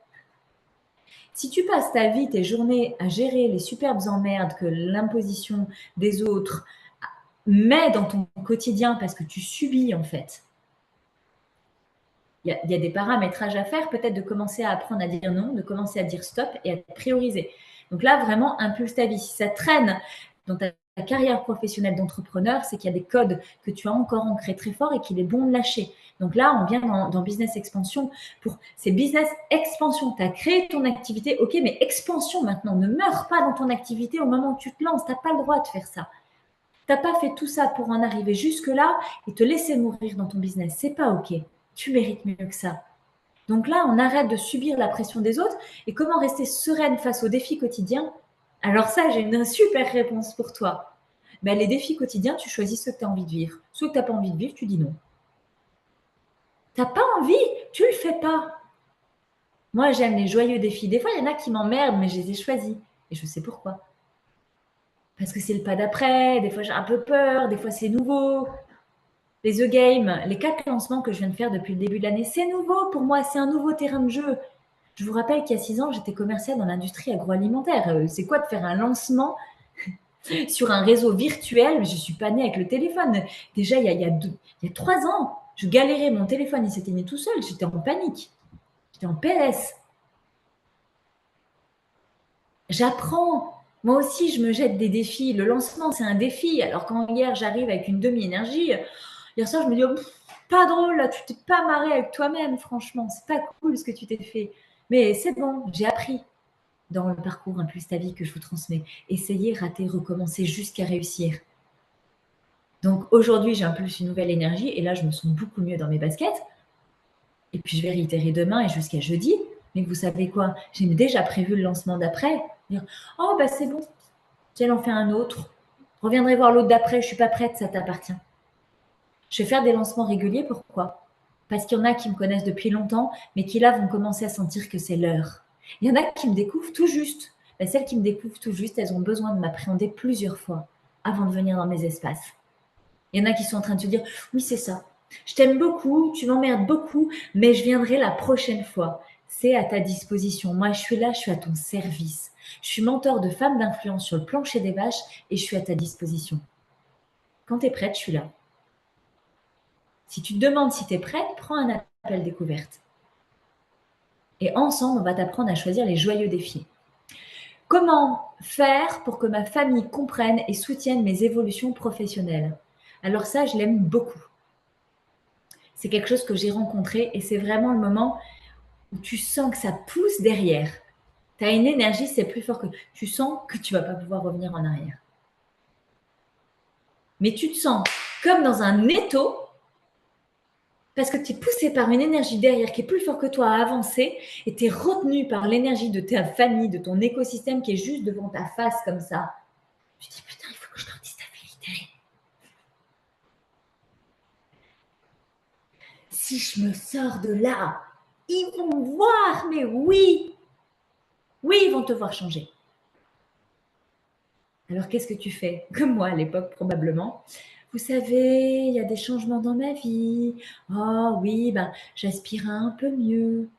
Si tu passes ta vie, tes journées à gérer les superbes emmerdes que l'imposition des autres met dans ton quotidien parce que tu subis en fait, il y a des paramétrages à faire, peut-être de commencer à apprendre à dire non, de commencer à dire stop et à te prioriser. Donc là, vraiment, impulse ta vie. Si ça traîne dans ta carrière professionnelle d'entrepreneur, c'est qu'il y a des codes que tu as encore ancrés très fort et qu'il est bon de lâcher. Donc là, on vient dans business expansion. Pour ces business expansion, tu as créé ton activité, ok, mais expansion maintenant. Ne meurs pas dans ton activité au moment où tu te lances. Tu n'as pas le droit de faire ça. Tu n'as pas fait tout ça pour en arriver jusque-là et te laisser mourir dans ton business. C'est pas ok. Tu mérites mieux que ça. Donc là, on arrête de subir la pression des autres. Et comment rester sereine face aux défis quotidiens? Alors ça, j'ai une super réponse pour toi. Ben, les défis quotidiens, tu choisis ceux que tu as envie de vivre. Ceux que tu n'as pas envie de vivre, tu dis non. Tu n'as pas envie, tu ne le fais pas. Moi, j'aime les joyeux défis. Des fois, il y en a qui m'emmerdent, mais je les ai choisis. Et je sais pourquoi. Parce que c'est le pas d'après, des fois j'ai un peu peur, des fois c'est nouveau. Les E-Games, les 4 lancements que je viens de faire depuis le début de l'année, c'est nouveau pour moi, c'est un nouveau terrain de jeu. Je vous rappelle qu'il y a 6 ans, j'étais commerciale dans l'industrie agroalimentaire. C'est quoi de faire un lancement sur un réseau virtuel? Je ne suis pas née avec le téléphone. Déjà, il y a 3 ans, je galérais, mon téléphone, il s'éteignait tout seul. J'étais en panique. J'étais en PLS. J'apprends. Moi aussi, je me jette des défis. Le lancement, c'est un défi. Alors quand hier, j'arrive avec une demi-énergie, hier soir, je me dis, oh, pas drôle, là, tu t'es pas marré avec toi-même, franchement. C'est pas cool ce que tu t'es fait. Mais c'est bon, j'ai appris dans le parcours Impulse ta vie que je vous transmets. Essayez, rater, recommencer jusqu'à réussir. Donc aujourd'hui, j'ai Impulse une nouvelle énergie et là, je me sens beaucoup mieux dans mes baskets. Et puis, je vais réitérer demain et jusqu'à jeudi. Mais vous savez quoi? J'ai déjà prévu le lancement d'après. Dire, oh, bah c'est bon, tiens, en fais un autre. Je reviendrai voir l'autre d'après, je suis pas prête, ça t'appartient. Je vais faire des lancements réguliers, pourquoi? Parce qu'il y en a qui me connaissent depuis longtemps, mais qui là vont commencer à sentir que c'est l'heure. Il y en a qui me découvrent tout juste. Ben, celles qui me découvrent tout juste, elles ont besoin de m'appréhender plusieurs fois avant de venir dans mes espaces. Il y en a qui sont en train de se dire, oui, c'est ça. Je t'aime beaucoup, tu m'emmerdes beaucoup, mais je viendrai la prochaine fois. C'est à ta disposition. Moi, je suis là, je suis à ton service. Je suis mentor de femmes d'influence sur le plancher des vaches et je suis à ta disposition. Quand tu es prête, je suis là. Si tu te demandes si tu es prête, prends un appel découverte. Et ensemble, on va t'apprendre à choisir les joyeux défis. Comment faire pour que ma famille comprenne et soutienne mes évolutions professionnelles? Alors ça, je l'aime beaucoup. C'est quelque chose que j'ai rencontré et c'est vraiment le moment où tu sens que ça pousse derrière. Tu as une énergie, c'est plus fort que tu sens que tu ne vas pas pouvoir revenir en arrière. Mais tu te sens comme dans un étau parce que tu es poussé par une énergie derrière qui est plus fort que toi à avancer et tu es retenu par l'énergie de ta famille, de ton écosystème qui est juste devant ta face comme ça. Tu te dis, putain, il faut que je leur dise ta vérité. Si je me sors de là, ils vont me voir, mais oui, ils vont te voir changer. Alors qu'est-ce que tu fais? Comme moi à l'époque probablement. Vous savez, il y a des changements dans ma vie. Oh oui, ben, j'aspire à un peu mieux.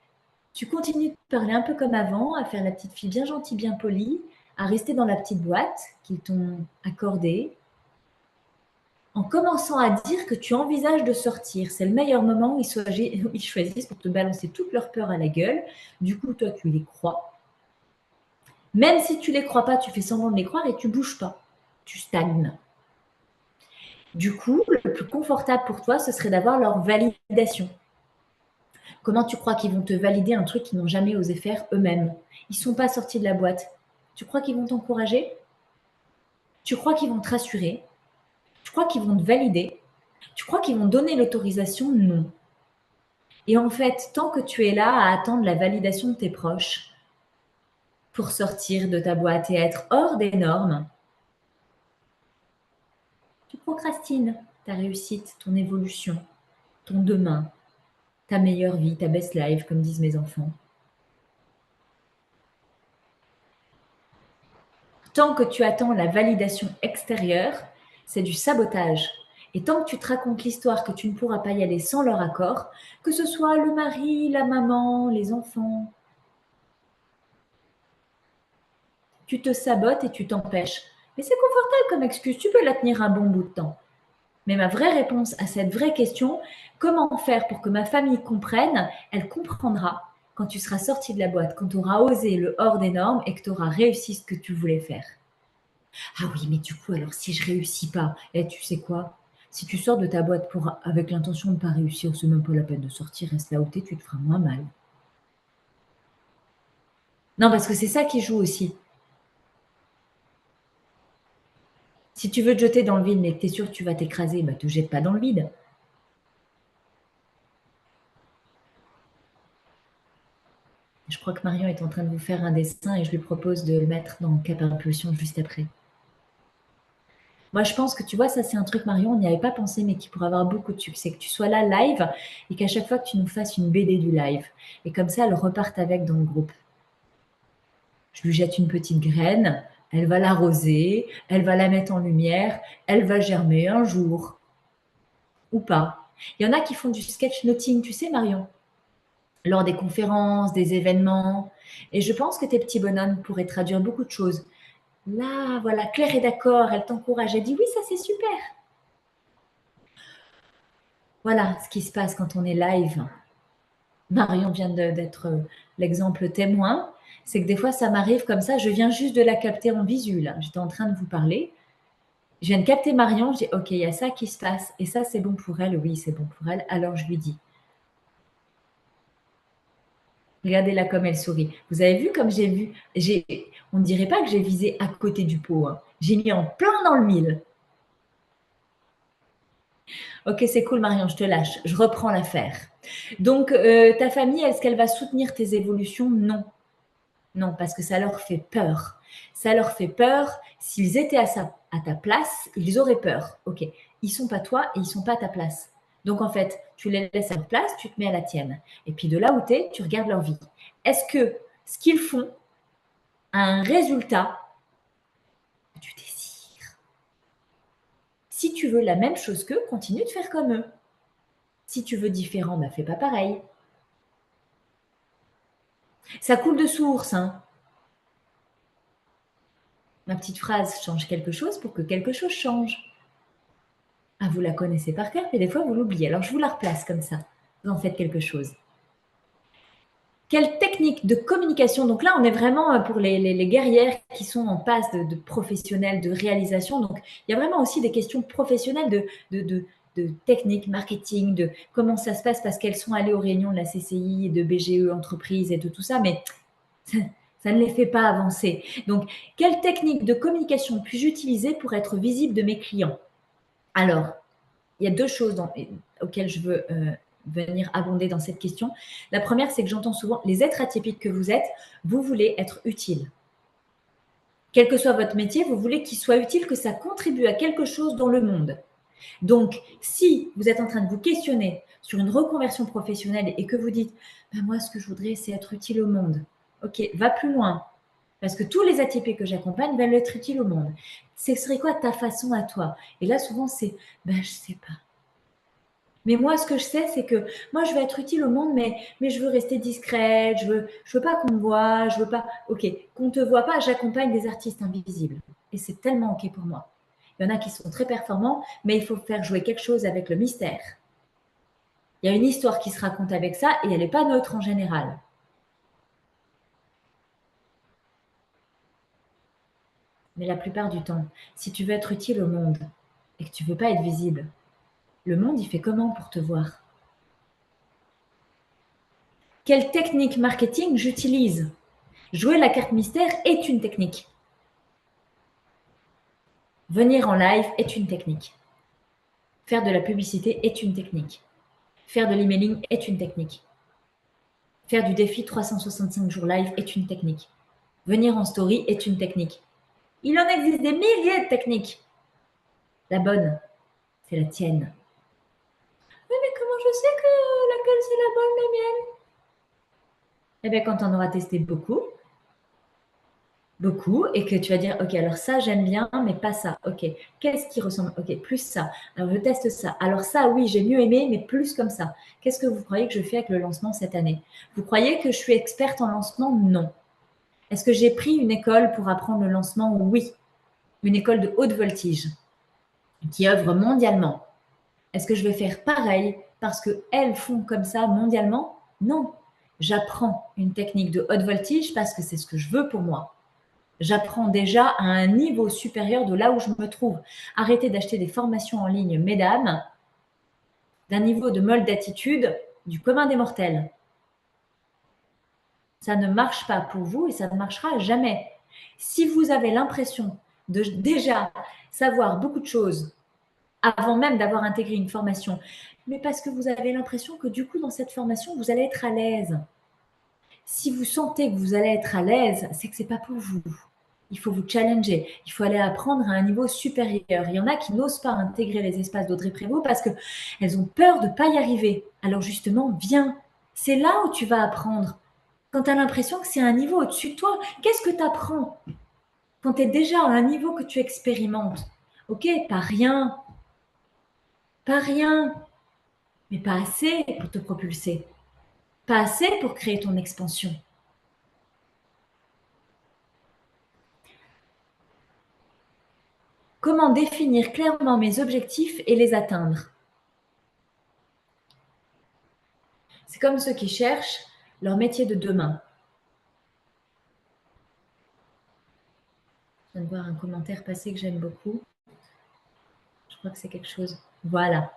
Tu continues de parler un peu comme avant, à faire la petite fille bien gentille, bien polie, à rester dans la petite boîte qu'ils t'ont accordée, en commençant à dire que tu envisages de sortir. C'est le meilleur moment où ils choisissent pour te balancer toute leur peur à la gueule. Du coup, toi, tu les crois. Même si tu ne les crois pas, tu fais semblant de les croire et tu ne bouges pas. Tu stagnes. Du coup, le plus confortable pour toi, ce serait d'avoir leur validation. Comment tu crois qu'ils vont te valider un truc qu'ils n'ont jamais osé faire eux-mêmes? Ils ne sont pas sortis de la boîte. Tu crois qu'ils vont t'encourager? Tu crois qu'ils vont te rassurer? Tu crois qu'ils vont te valider? Tu crois qu'ils vont donner l'autorisation? Non. Et en fait, tant que tu es là à attendre la validation de tes proches, pour sortir de ta boîte et être hors des normes, tu procrastines ta réussite, ton évolution, ton demain, ta meilleure vie, ta best life, comme disent mes enfants. Tant que tu attends la validation extérieure, c'est du sabotage. Et tant que tu te racontes l'histoire que tu ne pourras pas y aller sans leur accord, que ce soit le mari, la maman, les enfants, tu te sabotes et tu t'empêches. Mais c'est confortable comme excuse, tu peux la tenir un bon bout de temps. Mais ma vraie réponse à cette vraie question, comment faire pour que ma famille comprenne, elle comprendra quand tu seras sorti de la boîte, quand tu auras osé le hors des normes et que tu auras réussi ce que tu voulais faire. Ah oui, mais du coup, alors si je réussis pas, tu sais quoi? Si tu sors de ta boîte avec l'intention de ne pas réussir, c'est même pas la peine de sortir, reste là où t'es, tu te feras moins mal. Non, parce que c'est ça qui joue aussi. Si tu veux te jeter dans le vide, mais que tu es sûr que tu vas t'écraser, bah te jette pas dans le vide. Je crois que Marion est en train de vous faire un dessin et je lui propose de le mettre dans Cap Impulsion juste après. Moi, je pense que tu vois, ça c'est un truc, Marion, on n'y avait pas pensé, mais qui pourrait avoir beaucoup de succès. Que tu sois là live et qu'à chaque fois que tu nous fasses une BD du live. Et comme ça, elle reparte avec dans le groupe. Je lui jette une petite graine, elle va l'arroser, elle va la mettre en lumière, elle va germer un jour. Ou pas. Il y en a qui font du sketchnoting, tu sais, Marion, lors des conférences, des événements. Et je pense que tes petits bonhommes pourraient traduire beaucoup de choses. Là, voilà, Claire est d'accord, elle t'encourage, elle dit oui, ça c'est super. Voilà ce qui se passe quand on est live. Marion vient d'être l'exemple témoin. C'est que des fois, ça m'arrive comme ça, je viens juste de la capter en visu. Là. J'étais en train de vous parler. Je viens de capter Marion, je dis ok, il y a ça qui se passe et ça c'est bon pour elle, oui c'est bon pour elle, alors je lui dis. Regardez-la comme elle sourit. Vous avez vu comme j'ai vu, on ne dirait pas que j'ai visé à côté du pot, hein. J'ai mis en plein dans le mille. Ok, c'est cool Marion, je te lâche, je reprends l'affaire. Donc ta famille, est-ce qu'elle va soutenir tes évolutions? Non. Non, parce que ça leur fait peur. Ça leur fait peur. S'ils étaient à ta place, ils auraient peur. Ok, ils sont pas toi et ils sont pas à ta place. Donc en fait, tu les laisses à leur place, tu te mets à la tienne. Et puis de là où tu es, tu regardes leur vie. Est-ce que ce qu'ils font a un résultat que tu désires? Si tu veux la même chose qu'eux, continue de faire comme eux. Si tu veux différent, bah fais pas pareil. Ça coule de source, hein. Ma petite phrase change quelque chose pour que quelque chose change. Ah, vous la connaissez par cœur, mais des fois, vous l'oubliez. Alors, je vous la replace comme ça. Vous en faites quelque chose. Quelle technique de communication? Donc là, on est vraiment pour les guerrières qui sont en passe de professionnels, de réalisation. Donc, il y a vraiment aussi des questions professionnelles de technique, marketing, de comment ça se passe parce qu'elles sont allées aux réunions de la CCI, de BGE Entreprises et de tout ça, mais ça ne les fait pas avancer. Donc, quelle technique de communication puis-je utiliser pour être visible de mes clients? Alors, il y a deux choses auxquelles je veux venir abonder dans cette question. La première, c'est que j'entends souvent, les êtres atypiques que vous êtes, vous voulez être utile. Quel que soit votre métier, vous voulez qu'il soit utile, que ça contribue à quelque chose dans le monde. Donc, si vous êtes en train de vous questionner sur une reconversion professionnelle et que vous dites, ben moi, ce que je voudrais, c'est être utile au monde. Ok, va plus loin. Parce que tous les atypiques que j'accompagne veulent être utiles au monde. Ce serait quoi ta façon à toi? Et là, souvent, c'est, ben, je sais pas. Mais moi, ce que je sais, c'est que moi, je veux être utile au monde, mais je veux rester discrète, je veux pas qu'on me voit, je veux pas. Ok, qu'on te voit pas, j'accompagne des artistes invisibles. Et c'est tellement ok pour moi. Il y en a qui sont très performants, mais il faut faire jouer quelque chose avec le mystère. Il y a une histoire qui se raconte avec ça et elle n'est pas neutre en général. Mais la plupart du temps, si tu veux être utile au monde et que tu veux pas être visible, le monde, il fait comment pour te voir? Quelle technique marketing j'utilise? Jouer la carte mystère est une technique. Venir en live est une technique. Faire de la publicité est une technique. Faire de l'emailing est une technique. Faire du défi 365 jours live est une technique. Venir en story est une technique. Il en existe des milliers de techniques. La bonne, c'est la tienne. Oui, mais comment je sais que laquelle c'est la bonne, la mienne? Eh bien, quand on aura testé beaucoup, et que tu vas dire, ok, alors ça, j'aime bien, mais pas ça. Ok, qu'est-ce qui ressemble? Ok, plus ça. Alors, je teste ça. Alors ça, oui, j'ai mieux aimé, mais plus comme ça. Qu'est-ce que vous croyez que je fais avec le lancement cette année? Vous croyez que je suis experte en lancement? Non. Est-ce que j'ai pris une école pour apprendre le lancement? Oui. Une école de haute voltige qui œuvre mondialement. Est-ce que je vais faire pareil parce qu'elles font comme ça mondialement? Non. J'apprends une technique de haute voltige parce que c'est ce que je veux pour moi. J'apprends déjà à un niveau supérieur de là où je me trouve. Arrêtez d'acheter des formations en ligne, mesdames, d'un niveau de molle d'attitude du commun des mortels. Ça ne marche pas pour vous et ça ne marchera jamais. Si vous avez l'impression de déjà savoir beaucoup de choses avant même d'avoir intégré une formation, mais parce que vous avez l'impression que du coup, dans cette formation, vous allez être à l'aise. Si vous sentez que vous allez être à l'aise, c'est que c'est pas pour vous. Il faut vous challenger. Il faut aller apprendre à un niveau supérieur. Il y en a qui n'osent pas intégrer les espaces d'Audrey Prévost parce qu'elles ont peur de ne pas y arriver. Alors justement, viens. C'est là où tu vas apprendre. Quand tu as l'impression que c'est un niveau au-dessus de toi, qu'est-ce que tu apprends? Quand tu es déjà à un niveau que tu expérimentes. Ok, pas rien. Pas rien. Mais pas assez pour te propulser. Pas assez pour créer ton expansion. Comment définir clairement mes objectifs et les atteindre? C'est comme ceux qui cherchent leur métier de demain. Je viens de voir un commentaire passé que j'aime beaucoup. Je crois que c'est quelque chose. Voilà.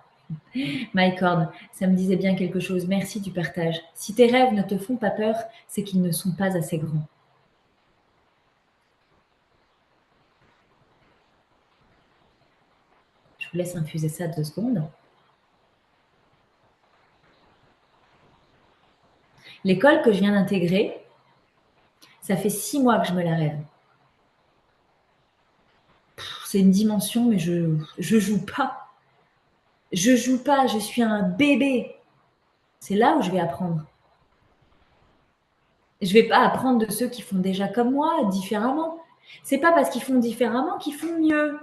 Mike Horn, ça me disait bien quelque chose. Merci du partage. Si tes rêves ne te font pas peur, c'est qu'ils ne sont pas assez grands. Je vous laisse infuser ça 2 secondes. L'école que je viens d'intégrer, ça fait 6 mois que je me la rêve. C'est une dimension, mais je joue pas. Je joue pas, je suis un bébé. C'est là où je vais apprendre. Je vais pas apprendre de ceux qui font déjà comme moi, différemment. C'est pas parce qu'ils font différemment qu'ils font mieux.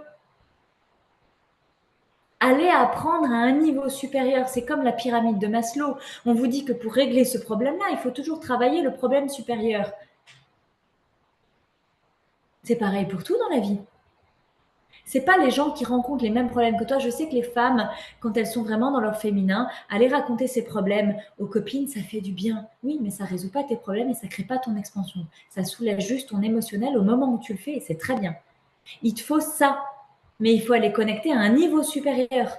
Allez apprendre à un niveau supérieur. C'est comme la pyramide de Maslow. On vous dit que pour régler ce problème-là, il faut toujours travailler le problème supérieur. C'est pareil pour tout dans la vie. C'est pas les gens qui rencontrent les mêmes problèmes que toi. Je sais que les femmes, quand elles sont vraiment dans leur féminin, aller raconter ses problèmes aux copines, ça fait du bien. Oui, mais ça résout pas tes problèmes et ça crée pas ton expansion. Ça soulève juste ton émotionnel au moment où tu le fais et c'est très bien. Il te faut ça, mais il faut aller connecter à un niveau supérieur,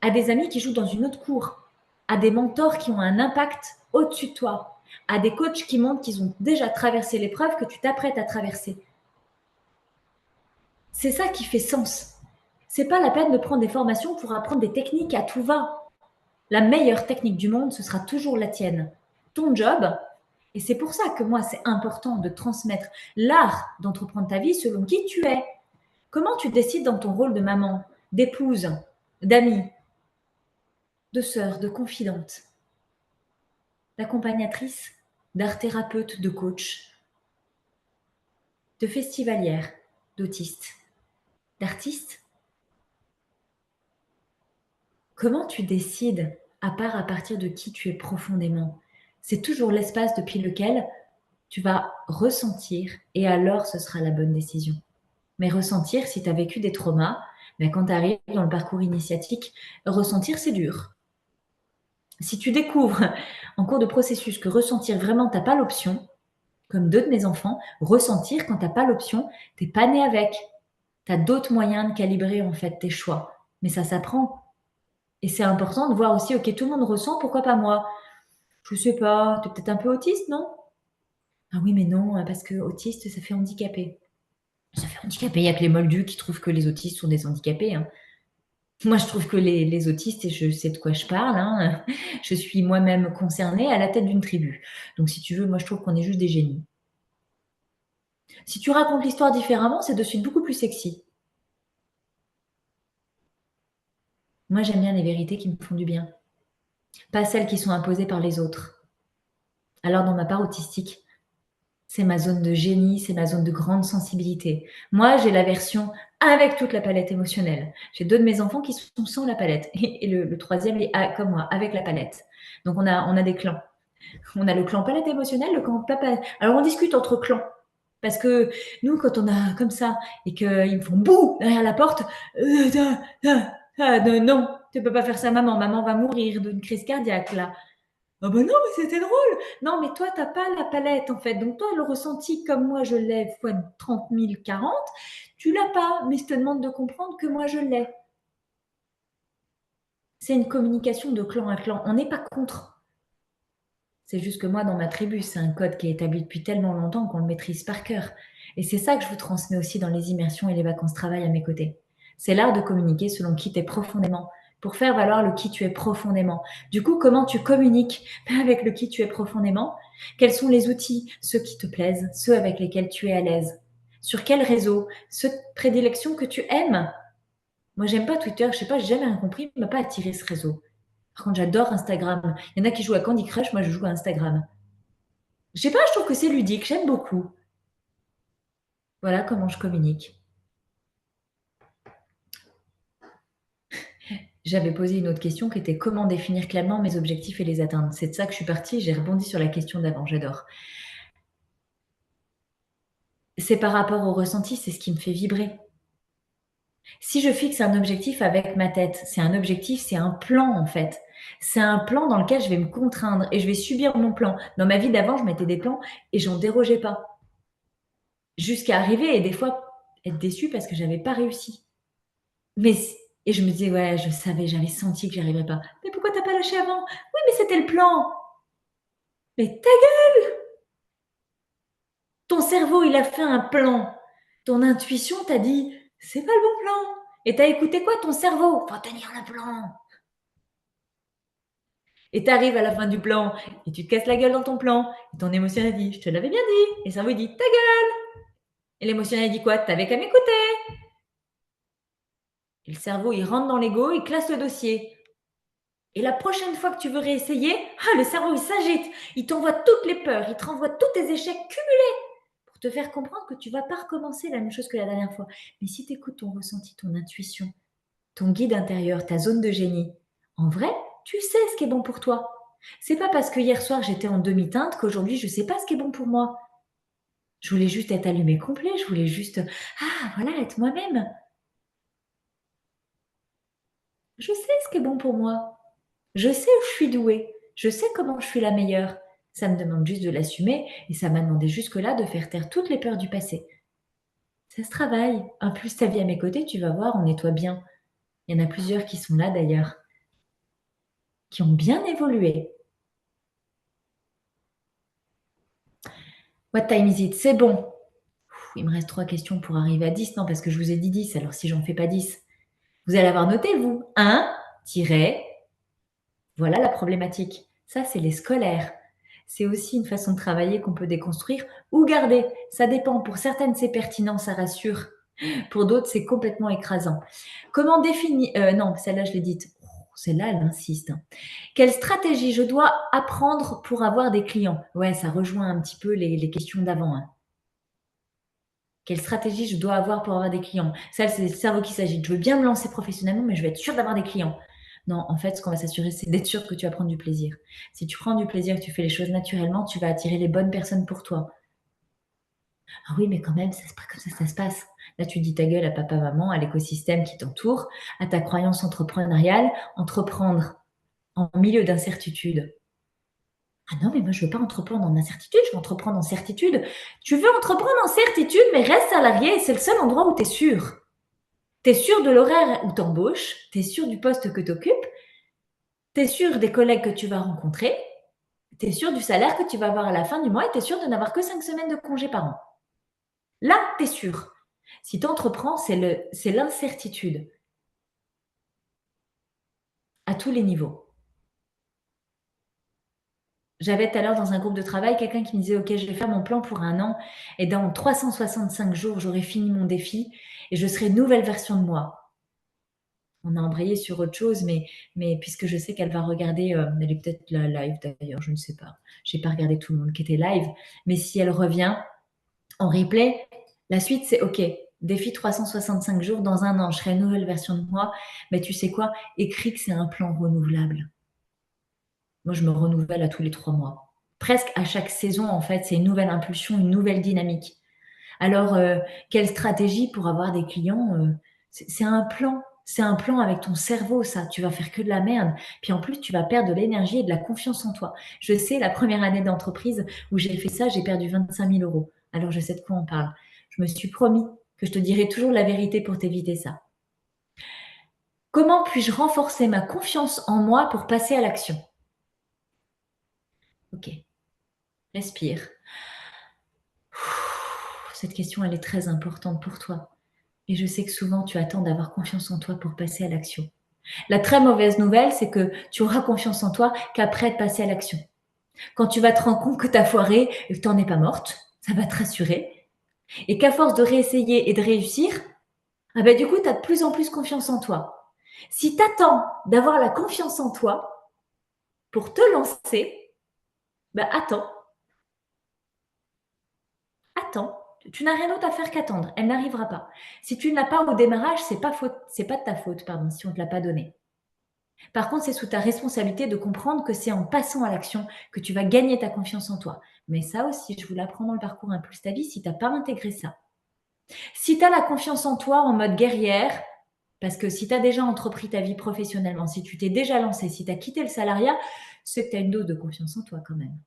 à des amis qui jouent dans une autre cour, à des mentors qui ont un impact au-dessus de toi, à des coachs qui montrent qu'ils ont déjà traversé l'épreuve que tu t'apprêtes à traverser. C'est ça qui fait sens. C'est pas la peine de prendre des formations pour apprendre des techniques à tout va. La meilleure technique du monde, ce sera toujours la tienne. Ton job, et c'est pour ça que moi, c'est important de transmettre l'art d'entreprendre ta vie selon qui tu es. Comment tu décides dans ton rôle de maman, d'épouse, d'amie, de sœur, de confidente, d'accompagnatrice, d'art thérapeute, de coach, de festivalière, d'autiste, d'artiste? Comment tu décides, à part à partir de qui tu es profondément? C'est toujours l'espace depuis lequel tu vas ressentir et alors ce sera la bonne décision. Mais ressentir, si tu as vécu des traumas, ben quand tu arrives dans le parcours initiatique, ressentir, c'est dur. Si tu découvres en cours de processus que ressentir vraiment, tu n'as pas l'option, comme 2 de mes enfants, ressentir quand tu n'as pas l'option, tu n'es pas né avec. Tu as d'autres moyens de calibrer en fait tes choix. Mais ça s'apprend. Et c'est important de voir aussi, ok, tout le monde ressent, pourquoi pas moi? Je sais pas, tu es peut-être un peu autiste, non? Ah oui, mais non, parce que autiste, ça fait handicapé. Ça fait handicapé, il y a que les moldus qui trouvent que les autistes sont des handicapés, hein. Moi, je trouve que les autistes, et je sais de quoi je parle, hein, je suis moi-même concernée à la tête d'une tribu. Donc, si tu veux, moi, je trouve qu'on est juste des génies. Si tu racontes l'histoire différemment, c'est de suite beaucoup plus sexy. Moi, j'aime bien les vérités qui me font du bien, pas celles qui sont imposées par les autres. Alors, dans ma part autistique, c'est ma zone de génie, c'est ma zone de grande sensibilité. Moi, j'ai la version avec toute la palette émotionnelle. J'ai 2 de mes enfants qui sont sans la palette et le troisième est comme moi, avec la palette. Donc on a des clans. On a le clan palette émotionnelle, le clan papa. Alors on discute entre clans. Parce que nous, quand on a comme ça et qu'ils me font bouh derrière la porte, non, tu peux pas faire ça, maman. Maman va mourir d'une crise cardiaque là. Ah bah non, mais c'était drôle. Non, mais toi, t'as pas la palette en fait. Donc toi, le ressenti comme moi je l'ai fois 30 000, 40, tu l'as pas. Mais je te demande de comprendre que moi je l'ai. C'est une communication de clan à clan. On n'est pas contre. C'est juste que moi, dans ma tribu, c'est un code qui est établi depuis tellement longtemps qu'on le maîtrise par cœur. Et c'est ça que je vous transmets aussi dans les immersions et les vacances travail à mes côtés. C'est l'art de communiquer selon qui tu es profondément, pour faire valoir le qui tu es profondément. Du coup, comment tu communiques avec le qui tu es profondément? Quels sont les outils, ceux qui te plaisent, ceux avec lesquels tu es à l'aise? Sur quel réseau? Ceux de prédilection que tu aimes? Moi, j'aime pas Twitter, je sais pas, j'ai jamais rien compris, il m'a pas attiré ce réseau. Par contre, j'adore Instagram. Il y en a qui jouent à Candy Crush, moi je joue à Instagram. Je sais pas, je trouve que c'est ludique, j'aime beaucoup. Voilà comment je communique. J'avais posé une autre question qui était comment définir clairement mes objectifs et les atteindre. C'est de ça que je suis partie, j'ai rebondi sur la question d'avant, j'adore. C'est par rapport au ressenti, c'est ce qui me fait vibrer. Si je fixe un objectif avec ma tête, c'est un objectif, c'est un plan en fait. C'est un plan dans lequel je vais me contraindre et je vais subir mon plan. Dans ma vie d'avant, je mettais des plans et j'en dérogeais pas. Jusqu'à arriver et des fois être déçue parce que j'avais pas réussi. Mais et je me disais: «Ouais, je savais, j'avais senti que j'y arriverais pas». «Mais pourquoi tu as pas lâché avant?» «Oui, mais c'était le plan». «Mais ta gueule! Ton cerveau, il a fait un plan. Ton intuition t'a dit: "C'est pas le bon plan" et tu as écouté quoi ton cerveau? Faut tenir le plan et tu arrives à la fin du plan et tu te casses la gueule dans ton plan et ton émotionnel dit: «Je te l'avais bien dit» et le cerveau il dit: «Ta gueule» et l'émotionnel dit quoi? «Tu avais qu'à m'écouter» et le cerveau, il rentre dans l'ego, il classe le dossier. Et la prochaine fois que tu veux réessayer, le cerveau, il s'agite. Il t'envoie toutes les peurs, il te renvoie tous tes échecs cumulés pour te faire comprendre que tu ne vas pas recommencer la même chose que la dernière fois. Mais si tu écoutes ton ressenti, ton intuition, ton guide intérieur, ta zone de génie, en vrai, tu sais ce qui est bon pour toi. C'est pas parce que hier soir j'étais en demi-teinte qu'aujourd'hui je sais pas ce qui est bon pour moi. Je voulais juste être allumée complet, je voulais juste, voilà, être moi-même. Je sais ce qui est bon pour moi. Je sais où je suis douée. Je sais comment je suis la meilleure. Ça me demande juste de l'assumer et ça m'a demandé jusque-là de faire taire toutes les peurs du passé. Ça se travaille. En plus, ta vie à mes côtés, tu vas voir, on nettoie bien. Il y en a plusieurs qui sont là d'ailleurs, qui ont bien évolué. What time is it? C'est bon. Il me reste 3 questions pour arriver à 10. Non, parce que je vous ai dit 10, alors si j'en fais pas 10. Vous allez avoir noté, vous. 1, voilà la problématique. Ça, c'est les scolaires. C'est aussi une façon de travailler qu'on peut déconstruire ou garder. Ça dépend. Pour certaines, c'est pertinent, ça rassure. Pour d'autres, c'est complètement écrasant. Comment définir... non, celle-là, je l'ai dite. Celle-là, elle insiste. Quelle stratégie je dois apprendre pour avoir des clients? Ouais, ça rejoint un petit peu les questions d'avant. Hein. Quelle stratégie je dois avoir pour avoir des clients? Ça, c'est le cerveau qui s'agite. Je veux bien me lancer professionnellement, mais je veux être sûre d'avoir des clients. Non, en fait, ce qu'on va s'assurer, c'est d'être sûr que tu vas prendre du plaisir. Si tu prends du plaisir, que tu fais les choses naturellement, tu vas attirer les bonnes personnes pour toi. Ah oui, mais quand même, c'est pas comme ça se passe. Là, tu dis ta gueule à papa, maman, à l'écosystème qui t'entoure, à ta croyance entrepreneuriale, entreprendre en milieu d'incertitude. Ah non, mais moi, je veux pas entreprendre en incertitude, je veux entreprendre en certitude. Tu veux entreprendre en certitude, mais reste salarié, c'est le seul endroit où tu es sûr. Tu es sûr de l'horaire où tu embauches, tu es sûr du poste que tu occupes, tu es sûr des collègues que tu vas rencontrer, tu es sûr du salaire que tu vas avoir à la fin du mois et tu es sûr de n'avoir que 5 semaines de congé par an. Là, tu es sûr. Si tu entreprends, c'est l'incertitude. à tous les niveaux. J'avais tout à l'heure dans un groupe de travail quelqu'un qui me disait: «OK, je vais faire mon plan pour 1 an et dans 365 jours, j'aurai fini mon défi et je serai une nouvelle version de moi». On a embrayé sur autre chose, mais puisque je sais qu'elle va regarder, elle est peut-être la live d'ailleurs, je ne sais pas. J'ai pas regardé tout le monde qui était live, mais si elle revient en replay, la suite c'est OK, défi 365 jours, dans 1 an, je serai une nouvelle version de moi. Mais tu sais quoi? Écris que c'est un plan renouvelable. Moi, je me renouvelle à tous les 3 mois. Presque à chaque saison, en fait, c'est une nouvelle impulsion, une nouvelle dynamique. Alors, quelle stratégie pour avoir des clients? C'est un plan. C'est un plan avec ton cerveau, ça. Tu vas faire que de la merde. Puis en plus, tu vas perdre de l'énergie et de la confiance en toi. Je sais, la première année d'entreprise où j'ai fait ça, j'ai perdu 25 000 euros. Alors, je sais de quoi on parle. Je me suis promis que je te dirai toujours la vérité pour t'éviter ça. Comment puis-je renforcer ma confiance en moi pour passer à l'action? Ok, respire. Cette question, elle est très importante pour toi. Et je sais que souvent, tu attends d'avoir confiance en toi pour passer à l'action. La très mauvaise nouvelle, c'est que tu auras confiance en toi qu'après de passer à l'action. Quand tu vas te rendre compte que tu as foiré et que tu n'en es pas morte, ça va te rassurer. Et qu'à force de réessayer et de réussir, ah ben, du coup, tu as de plus en plus confiance en toi. Si tu attends d'avoir la confiance en toi pour te lancer, ben attends, attends. Tu n'as rien d'autre à faire qu'attendre. Elle n'arrivera pas. Si tu ne l'as pas au démarrage, c'est pas de ta faute, pardon, si on ne te l'a pas donné. Par contre, c'est sous ta responsabilité de comprendre que c'est en passant à l'action que tu vas gagner ta confiance en toi. Mais ça aussi, je vous l'apprends dans le parcours Impulse ta vie si tu n'as pas intégré ça. Si tu as la confiance en toi en mode guerrière, parce que si tu as déjà entrepris ta vie professionnellement, si tu t'es déjà lancé, si tu as quitté le salariat, c'est que tu as une dose de confiance en toi quand même.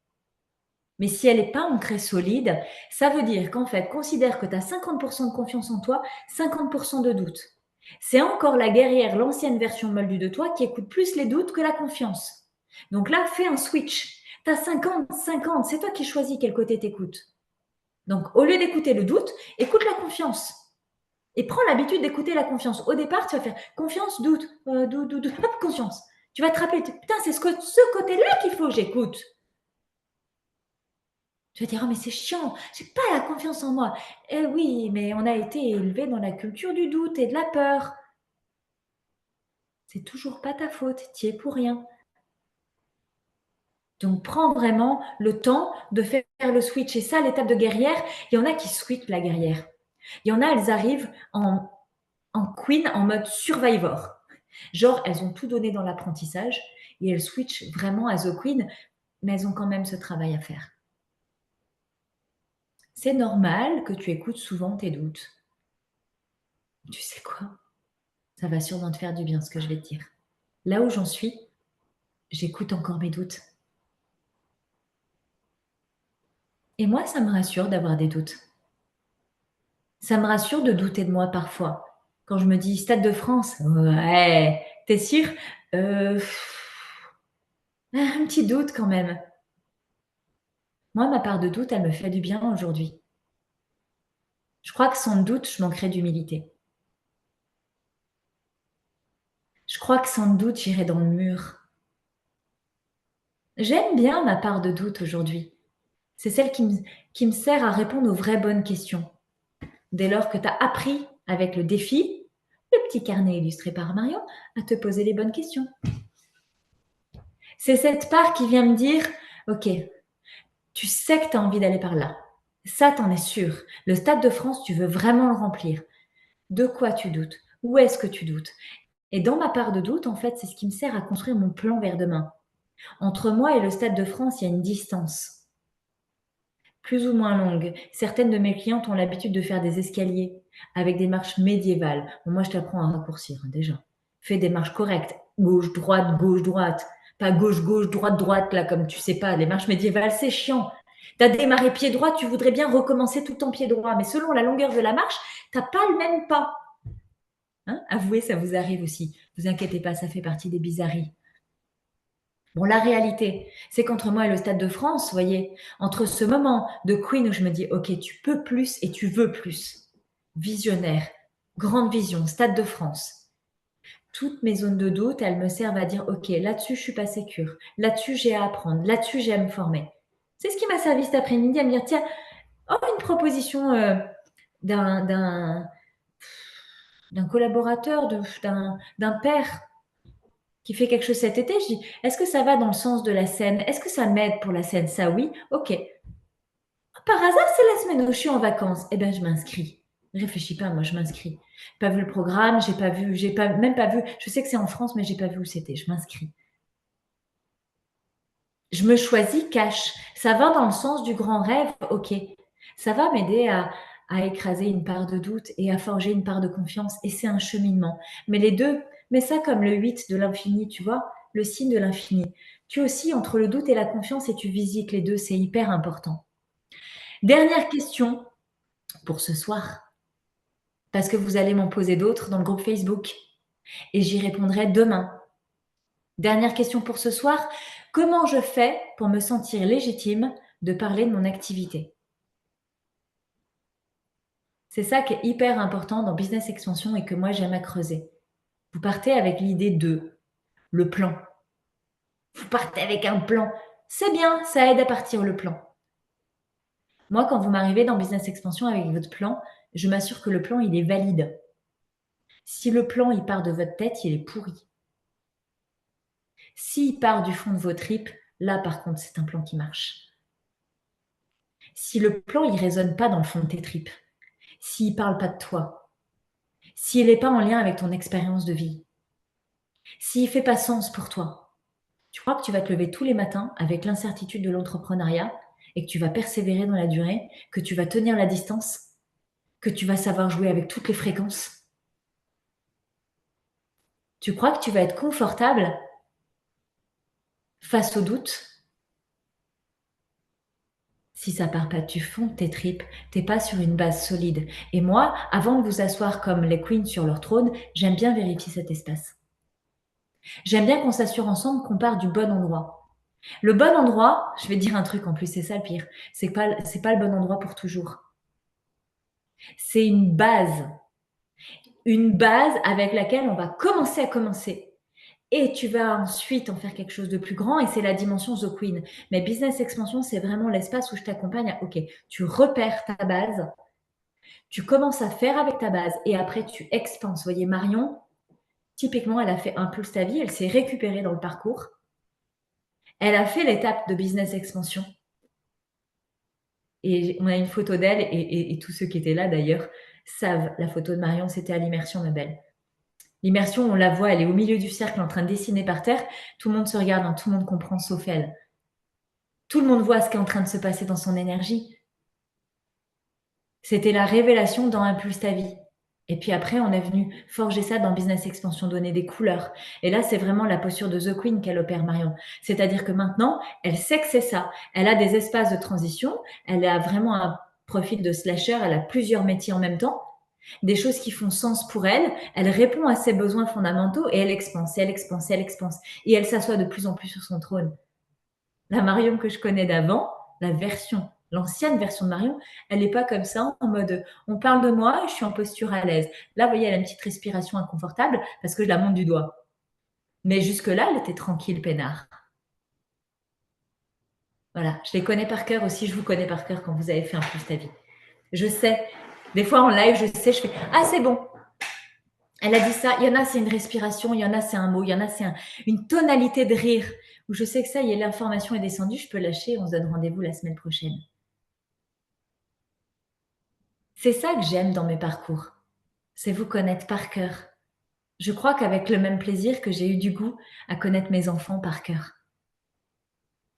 Mais si elle n'est pas ancrée solide, ça veut dire qu'en fait, considère que tu as 50% de confiance en toi, 50% de doute. C'est encore la guerrière, l'ancienne version moldue de toi qui écoute plus les doutes que la confiance. Donc là, fais un switch. Tu as 50-50, c'est toi qui choisis quel côté t'écoutes. Donc au lieu d'écouter le doute, écoute la confiance. Et prends l'habitude d'écouter la confiance. Au départ, tu vas faire confiance, doute, doute, doute, hop, confiance. Tu vas te rappeler, putain, c'est ce côté-là qu'il faut que j'écoute. Tu vas dire, oh, mais c'est chiant, j'ai pas la confiance en moi. Eh oui, mais on a été élevé dans la culture du doute et de la peur. C'est toujours pas ta faute, t'y es pour rien. Donc, prends vraiment le temps de faire le switch. Et ça, l'étape de guerrière, il y en a qui switchent la guerrière. Il y en a, elles arrivent en queen, en mode survivor. Genre, elles ont tout donné dans l'apprentissage et elles switchent vraiment à the queen, mais elles ont quand même ce travail à faire. C'est normal que tu écoutes souvent tes doutes. Tu sais quoi? Ça va sûrement te faire du bien ce que je vais te dire. Là où j'en suis, j'écoute encore mes doutes. Et moi, ça me rassure d'avoir des doutes. Ça me rassure de douter de moi parfois. Quand je me dis Stade de France, ouais, t'es sûr? Un petit doute quand même. Moi, ma part de doute, elle me fait du bien aujourd'hui. Je crois que sans doute, je manquerais d'humilité. Je crois que sans doute, j'irais dans le mur. J'aime bien ma part de doute aujourd'hui. C'est celle qui me sert à répondre aux vraies bonnes questions. Dès lors que tu as appris avec le défi, le petit carnet illustré par Marion, à te poser les bonnes questions. C'est cette part qui vient me dire, OK, tu sais que tu as envie d'aller par là. Ça, t'en es sûr. Le Stade de France, tu veux vraiment le remplir. De quoi tu doutes? Où est-ce que tu doutes? Et dans ma part de doute, en fait, c'est ce qui me sert à construire mon plan vers demain. Entre moi et le Stade de France, il y a une distance. Plus ou moins longue. Certaines de mes clientes ont l'habitude de faire des escaliers avec des marches médiévales. Bon, moi, je t'apprends à raccourcir déjà. Fais des marches correctes. Gauche, droite. Pas gauche, droite, là, comme tu sais pas. Les marches médiévales, c'est chiant. T'as démarré pied droit, tu voudrais bien recommencer tout en pied droit. Mais selon la longueur de la marche, t'as pas le même pas. Hein? Avouez, ça vous arrive aussi. Vous inquiétez pas, ça fait partie des bizarreries. Bon, la réalité, c'est qu'entre moi et le Stade de France, vous voyez, entre ce moment de Queen où je me dis, OK, tu peux plus et tu veux plus, visionnaire, grande vision, Stade de France, toutes mes zones de doute, elles me servent à dire, OK, là-dessus, je suis pas sécure. Là-dessus, j'ai à apprendre. Là-dessus, j'ai à me former. C'est ce qui m'a servi cet après-midi à me dire, tiens, une proposition d'un collaborateur, d'un père qui fait quelque chose cet été. Je dis, est-ce que ça va dans le sens de la scène? Est-ce que ça m'aide pour la scène? Ça, oui. OK. Par hasard, c'est la semaine où je suis en vacances. Eh ben, je m'inscris. Ne réfléchis pas, moi, je m'inscris. Pas vu le programme, même pas vu. Je sais que c'est en France, mais j'ai pas vu où c'était. Je m'inscris. Je me choisis cash. Ça va dans le sens du grand rêve, ok. Ça va m'aider à écraser une part de doute et à forger une part de confiance. Et c'est un cheminement. Mais les deux, mets ça comme le 8 de l'infini, tu vois, le signe de l'infini. Tu aussi entre le doute et la confiance et tu visites les deux, c'est hyper important. Dernière question pour ce soir, parce que vous allez m'en poser d'autres dans le groupe Facebook et j'y répondrai demain. Dernière question pour ce soir. Comment je fais pour me sentir légitime de parler de mon activité? C'est ça qui est hyper important dans Business Expansion et que moi j'aime à creuser. Vous partez avec l'idée de le plan. Vous partez avec un plan. C'est bien, ça aide à partir le plan. Moi, quand vous m'arrivez dans Business Expansion avec votre plan, je m'assure que le plan, il est valide. Si le plan, il part de votre tête, il est pourri. S'il part du fond de vos tripes, là, par contre, c'est un plan qui marche. Si le plan, il résonne pas dans le fond de tes tripes, s'il parle pas de toi, s'il n'est pas en lien avec ton expérience de vie, s'il fait pas sens pour toi, tu crois que tu vas te lever tous les matins avec l'incertitude de l'entrepreneuriat et que tu vas persévérer dans la durée, que tu vas tenir la distance, que tu vas savoir jouer avec toutes les fréquences? Tu crois que tu vas être confortable face au doute? Si ça part pas du fond de tes tripes, t'es pas sur une base solide. Et moi, avant de vous asseoir comme les queens sur leur trône, j'aime bien vérifier cet espace. J'aime bien qu'on s'assure ensemble qu'on part du bon endroit. Le bon endroit, je vais te dire un truc en plus, c'est ça le pire, c'est pas le bon endroit pour toujours. C'est une base avec laquelle on va commencer à commencer. Et tu vas ensuite en faire quelque chose de plus grand et c'est la dimension The Queen. Mais Business Expansion, c'est vraiment l'espace où je t'accompagne à, ok, tu repères ta base, tu commences à faire avec ta base et après tu expanses. Vous voyez, Marion, typiquement, elle a fait Impulse ta vie, elle s'est récupérée dans le parcours. Elle a fait l'étape de Business Expansion. Et on a une photo d'elle et tous ceux qui étaient là d'ailleurs savent, la photo de Marion, c'était à l'immersion, ma belle. L'immersion, on la voit, elle est au milieu du cercle en train de dessiner par terre. Tout le monde se regarde, hein, tout le monde comprend sauf elle. Tout le monde voit ce qui est en train de se passer dans son énergie. C'était la révélation dans Impulse ta vie. Et puis après, on est venu forger ça dans Business Expansion, donner des couleurs. Et là, c'est vraiment la posture de The Queen qu'elle opère, Marion. C'est-à-dire que maintenant, elle sait que c'est ça. Elle a des espaces de transition. Elle a vraiment un profil de slasher. Elle a plusieurs métiers en même temps. Des choses qui font sens pour elle. Elle répond à ses besoins fondamentaux et elle expanse, et elle expanse, et elle expanse. Et elle s'assoit de plus en plus sur son trône. La Marion que je connais d'avant, l'ancienne version de Marion, elle n'est pas comme ça, en mode on parle de moi et je suis en posture à l'aise. Là, vous voyez, elle a une petite respiration inconfortable parce que je la monte du doigt. Mais jusque-là, elle était tranquille, peinard. Voilà, je les connais par cœur aussi, je vous connais par cœur quand vous avez fait un plus ta vie. Je sais, des fois en live, je sais, je fais ah, c'est bon. Elle a dit ça, il y en a, c'est une respiration, il y en a, c'est un mot, il y en a, c'est une tonalité de rire où je sais que ça y est, l'information est descendue, je peux lâcher, on se donne rendez-vous la semaine prochaine. C'est ça que j'aime dans mes parcours, c'est vous connaître par cœur. Je crois qu'avec le même plaisir que j'ai eu du goût à connaître mes enfants par cœur.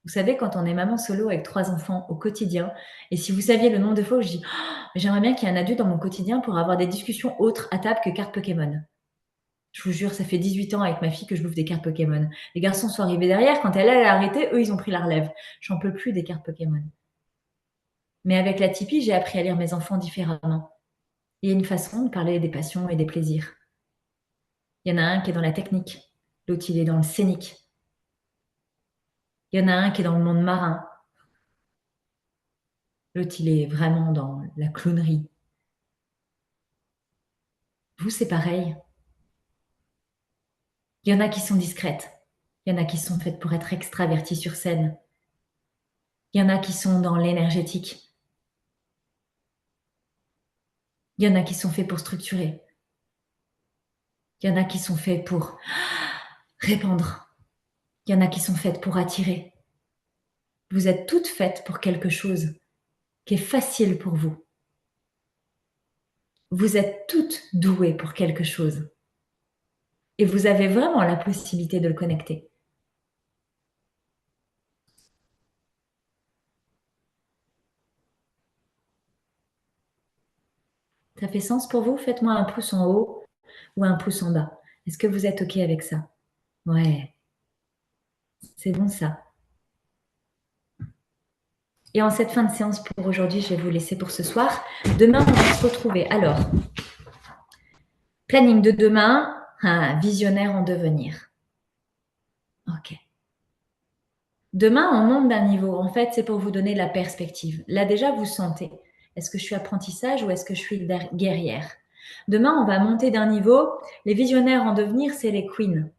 Vous savez, quand on est maman solo avec 3 enfants au quotidien, et si vous saviez le nombre de fois où je dis oh, j'aimerais bien qu'il y ait un adulte dans mon quotidien pour avoir des discussions autres à table que cartes Pokémon. Je vous jure, ça fait 18 ans avec ma fille que je bouffe des cartes Pokémon. Les garçons sont arrivés derrière, quand elle a arrêté, eux, ils ont pris la relève. J'en peux plus des cartes Pokémon. Mais avec la Tipeee, j'ai appris à lire mes enfants différemment. Il y a une façon de parler des passions et des plaisirs. Il y en a un qui est dans la technique, l'autre il est dans le scénique. Il y en a un qui est dans le monde marin, l'autre il est vraiment dans la clownerie. Vous, c'est pareil. Il y en a qui sont discrètes. Il y en a qui sont faites pour être extraverties sur scène. Il y en a qui sont dans l'énergétique. Il y en a qui sont faits pour structurer. Il y en a qui sont faits pour répandre. Il y en a qui sont faites pour attirer. Vous êtes toutes faites pour quelque chose qui est facile pour vous. Vous êtes toutes douées pour quelque chose. Et vous avez vraiment la possibilité de le connecter. Ça fait sens pour vous? Faites-moi un pouce en haut ou un pouce en bas. Est-ce que vous êtes OK avec ça? Ouais, c'est bon ça. Et en cette fin de séance pour aujourd'hui, je vais vous laisser pour ce soir. Demain, on va se retrouver. Alors, planning de demain, visionnaire en devenir. OK. Demain, on monte d'un niveau. En fait, c'est pour vous donner la perspective. Là, déjà, vous sentez. Est-ce que je suis apprentissage ou est-ce que je suis guerrière? Demain, on va monter d'un niveau. Les visionnaires en devenir, c'est les queens.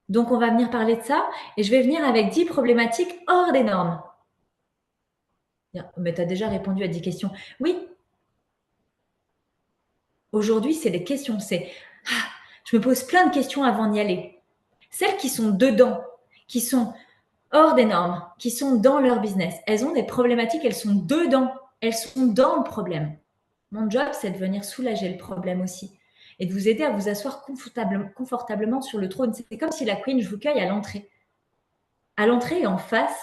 Donc, on va venir parler de ça et je vais venir avec 10 problématiques hors des normes. Mais tu as déjà répondu à 10 questions. Oui. Aujourd'hui, c'est les questions. Je me pose plein de questions avant d'y aller. Celles qui sont dedans, qui sont hors des normes, qui sont dans leur business, elles ont des problématiques, elles sont dedans, elles sont dans le problème. Mon job, c'est de venir soulager le problème aussi et de vous aider à vous asseoir confortablement sur le trône. C'est comme si la queen, je vous cueille à l'entrée. À l'entrée et en face,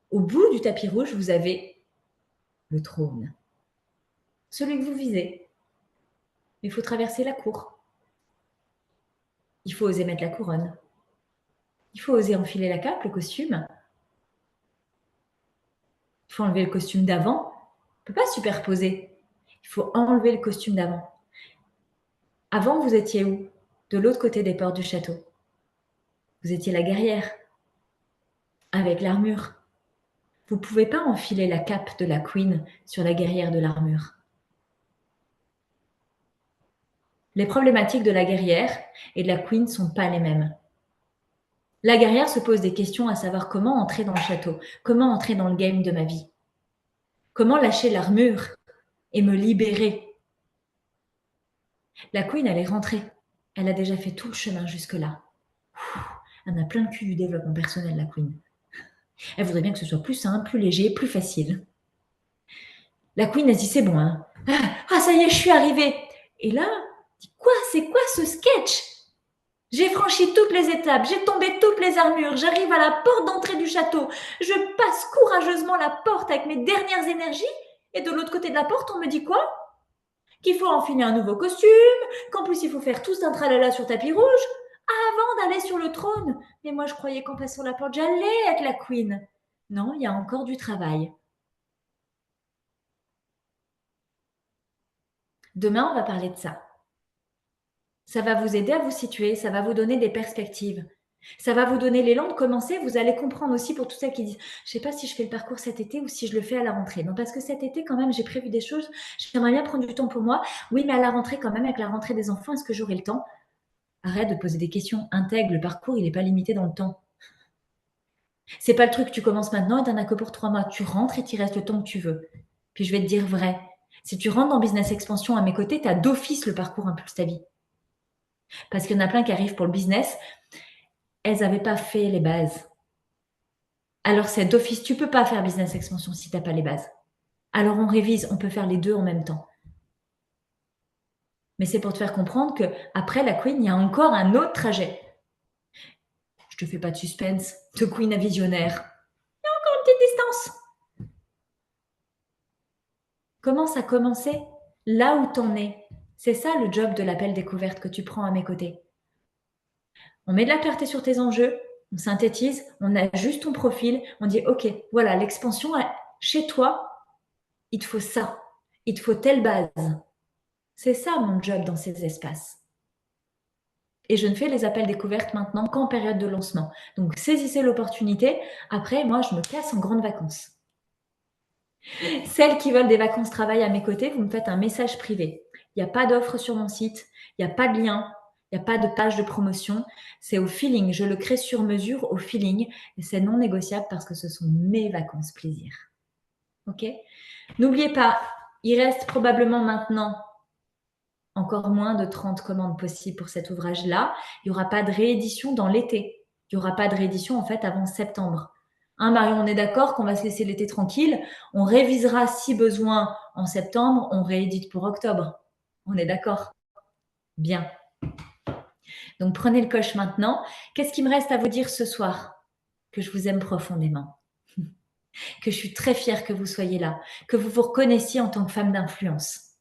au bout du tapis rouge, vous avez le trône. Celui que vous visez. Il faut traverser la cour. Il faut oser mettre la couronne. Il faut oser enfiler la cape, le costume. Il faut enlever le costume d'avant. On ne peut pas superposer. Il faut enlever le costume d'avant. Avant, vous étiez où? De l'autre côté des portes du château. Vous étiez la guerrière, avec l'armure. Vous ne pouvez pas enfiler la cape de la queen sur la guerrière de l'armure. Les problématiques de la guerrière et de la queen ne sont pas les mêmes. La guerrière se pose des questions à savoir comment entrer dans le château, comment entrer dans le game de ma vie, comment lâcher l'armure et me libérer. La queen, elle est rentrée. Elle a déjà fait tout le chemin jusque-là. Elle a plein de cul du développement personnel, la queen. Elle voudrait bien que ce soit plus simple, plus léger, plus facile. La queen, elle se dit, c'est bon, hein. Ah, ça y est, je suis arrivée. Et là, quoi, c'est quoi ce sketch? J'ai franchi toutes les étapes, j'ai tombé toutes les armures, j'arrive à la porte d'entrée du château, je passe courageusement la porte avec mes dernières énergies, et de l'autre côté de la porte, on me dit quoi? Qu'il faut enfiler un nouveau costume, qu'en plus il faut faire tout un tralala sur tapis rouge, avant d'aller sur le trône. Mais moi, je croyais qu'en passant la porte, j'allais être la queen. Non, il y a encore du travail. Demain, on va parler de ça. Ça va vous aider à vous situer, ça va vous donner des perspectives. Ça va vous donner l'élan de commencer. Vous allez comprendre aussi pour tous ceux qui disent « Je ne sais pas si je fais le parcours cet été ou si je le fais à la rentrée. » Non, parce que cet été, quand même, j'ai prévu des choses. J'aimerais bien prendre du temps pour moi. Oui, mais à la rentrée, quand même, avec la rentrée des enfants, est-ce que j'aurai le temps? Arrête de poser des questions. Intègre, le parcours, il n'est pas limité dans le temps. C'est pas le truc, tu commences maintenant et tu n'en as que pour 3 mois. Tu rentres et tu restes le temps que tu veux. Puis je vais te dire vrai. Si tu rentres dans Business Expansion à mes côtés, tu as d'office le parcours Impulse ta vie. Parce qu'il y en a plein qui arrivent pour le business. Elles n'avaient pas fait les bases. Alors c'est d'office, tu ne peux pas faire Business Expansion si tu n'as pas les bases. Alors on révise, on peut faire les deux en même temps. Mais c'est pour te faire comprendre qu'après la Queen, il y a encore un autre trajet. Je te fais pas de suspense, de Queen à visionnaire. Il y a encore une petite distance. Comment ça a commencé? Là où t'en es. C'est ça le job de l'appel découverte que tu prends à mes côtés. On met de la clarté sur tes enjeux, on synthétise, on ajuste ton profil, on dit ok, voilà, l'expansion, chez toi, il te faut ça, il te faut telle base. C'est ça mon job dans ces espaces. Et je ne fais les appels découvertes maintenant qu'en période de lancement. Donc saisissez l'opportunité. Après, moi, je me casse en grandes vacances. Celles qui veulent des vacances travail à mes côtés, vous me faites un message privé. Il Il n'y a pas d'offre sur mon site, il n'y a pas de lien, il n'y a pas de page de promotion. C'est au feeling. Je le crée sur mesure, au feeling. Et c'est non négociable parce que ce sont mes vacances plaisir. OK? N'oubliez pas, il reste probablement maintenant encore moins de 30 commandes possibles pour cet ouvrage-là. Il n'y aura pas de réédition dans l'été. Il n'y aura pas de réédition en fait avant septembre. Hein, Marion, on est d'accord qu'on va se laisser l'été tranquille. On révisera si besoin en septembre, on réédite pour octobre. On est d'accord? Bien. Donc prenez le coche maintenant. Qu'est-ce qu'il me reste à vous dire ce soir? Que je vous aime profondément. Que je suis très fière que vous soyez là. Que vous vous reconnaissiez en tant que femme d'influence.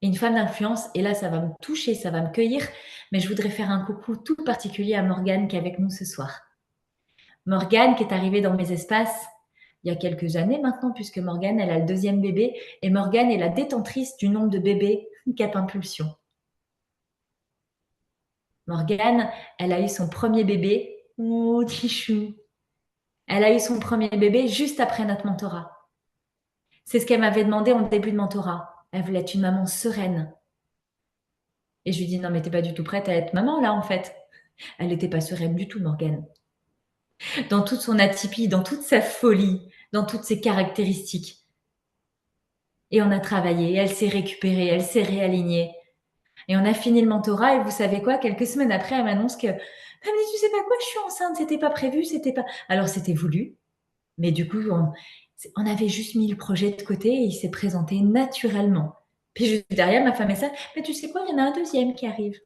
Et une femme d'influence, et là ça va me toucher, ça va me cueillir, mais je voudrais faire un coucou tout particulier à Morgane qui est avec nous ce soir. Morgane qui est arrivée dans mes espaces il y a quelques années maintenant, puisque Morgane, elle a le 2e bébé, et Morgane est la détentrice du nombre de bébés Cap Impulsion. Morgane, elle a eu son premier bébé, oh Tichou, elle a eu son premier bébé juste après notre mentorat. C'est ce qu'elle m'avait demandé en début de mentorat. Elle voulait être une maman sereine. Et je lui dis, non mais t'es pas du tout prête à être maman là en fait. Elle n'était pas sereine du tout, Morgane. Dans toute son atypie, dans toute sa folie, dans toutes ses caractéristiques. Et on a travaillé, elle s'est récupérée, elle s'est réalignée. Et on a fini le mentorat et vous savez quoi, quelques semaines après, elle m'annonce que, elle me dit, tu sais pas quoi, je suis enceinte, c'était pas prévu, c'était pas... Alors c'était voulu, mais du coup, on avait juste mis le projet de côté et il s'est présenté naturellement. Puis juste derrière, ma femme et ça, mais tu sais quoi, il y en a un deuxième qui arrive.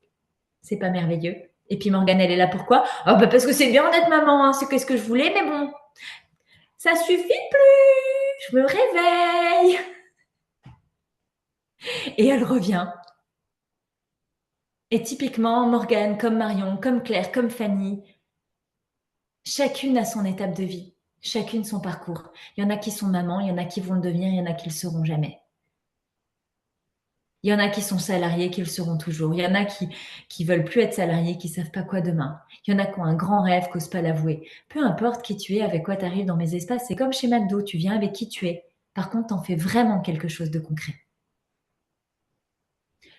C'est pas merveilleux. Et puis Morgane, elle est là pourquoi? Oh, bah parce que c'est bien d'être maman, hein. C'est ce que je voulais, mais bon, ça suffit plus. Je me réveille. Et elle revient. Et typiquement, Morgane, comme Marion, comme Claire, comme Fanny, chacune a son étape de vie, chacune son parcours. Il y en a qui sont mamans, il y en a qui vont le devenir, il y en a qui le seront jamais. Il y en a qui sont salariés, qui le seront toujours. Il y en a qui veulent plus être salariés, qui savent pas quoi demain. Il y en a qui ont un grand rêve, qui n'osent pas l'avouer. Peu importe qui tu es, avec quoi tu arrives dans mes espaces, c'est comme chez McDo, tu viens avec qui tu es. Par contre, t'en fais vraiment quelque chose de concret.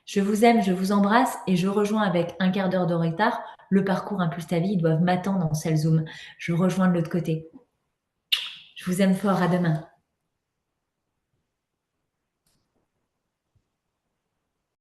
Je vous aime, je vous embrasse et je rejoins avec un quart d'heure de retard le parcours Impulse ta vie. Ils doivent m'attendre en salle Zoom. Je rejoins de l'autre côté. Je vous aime fort, à demain.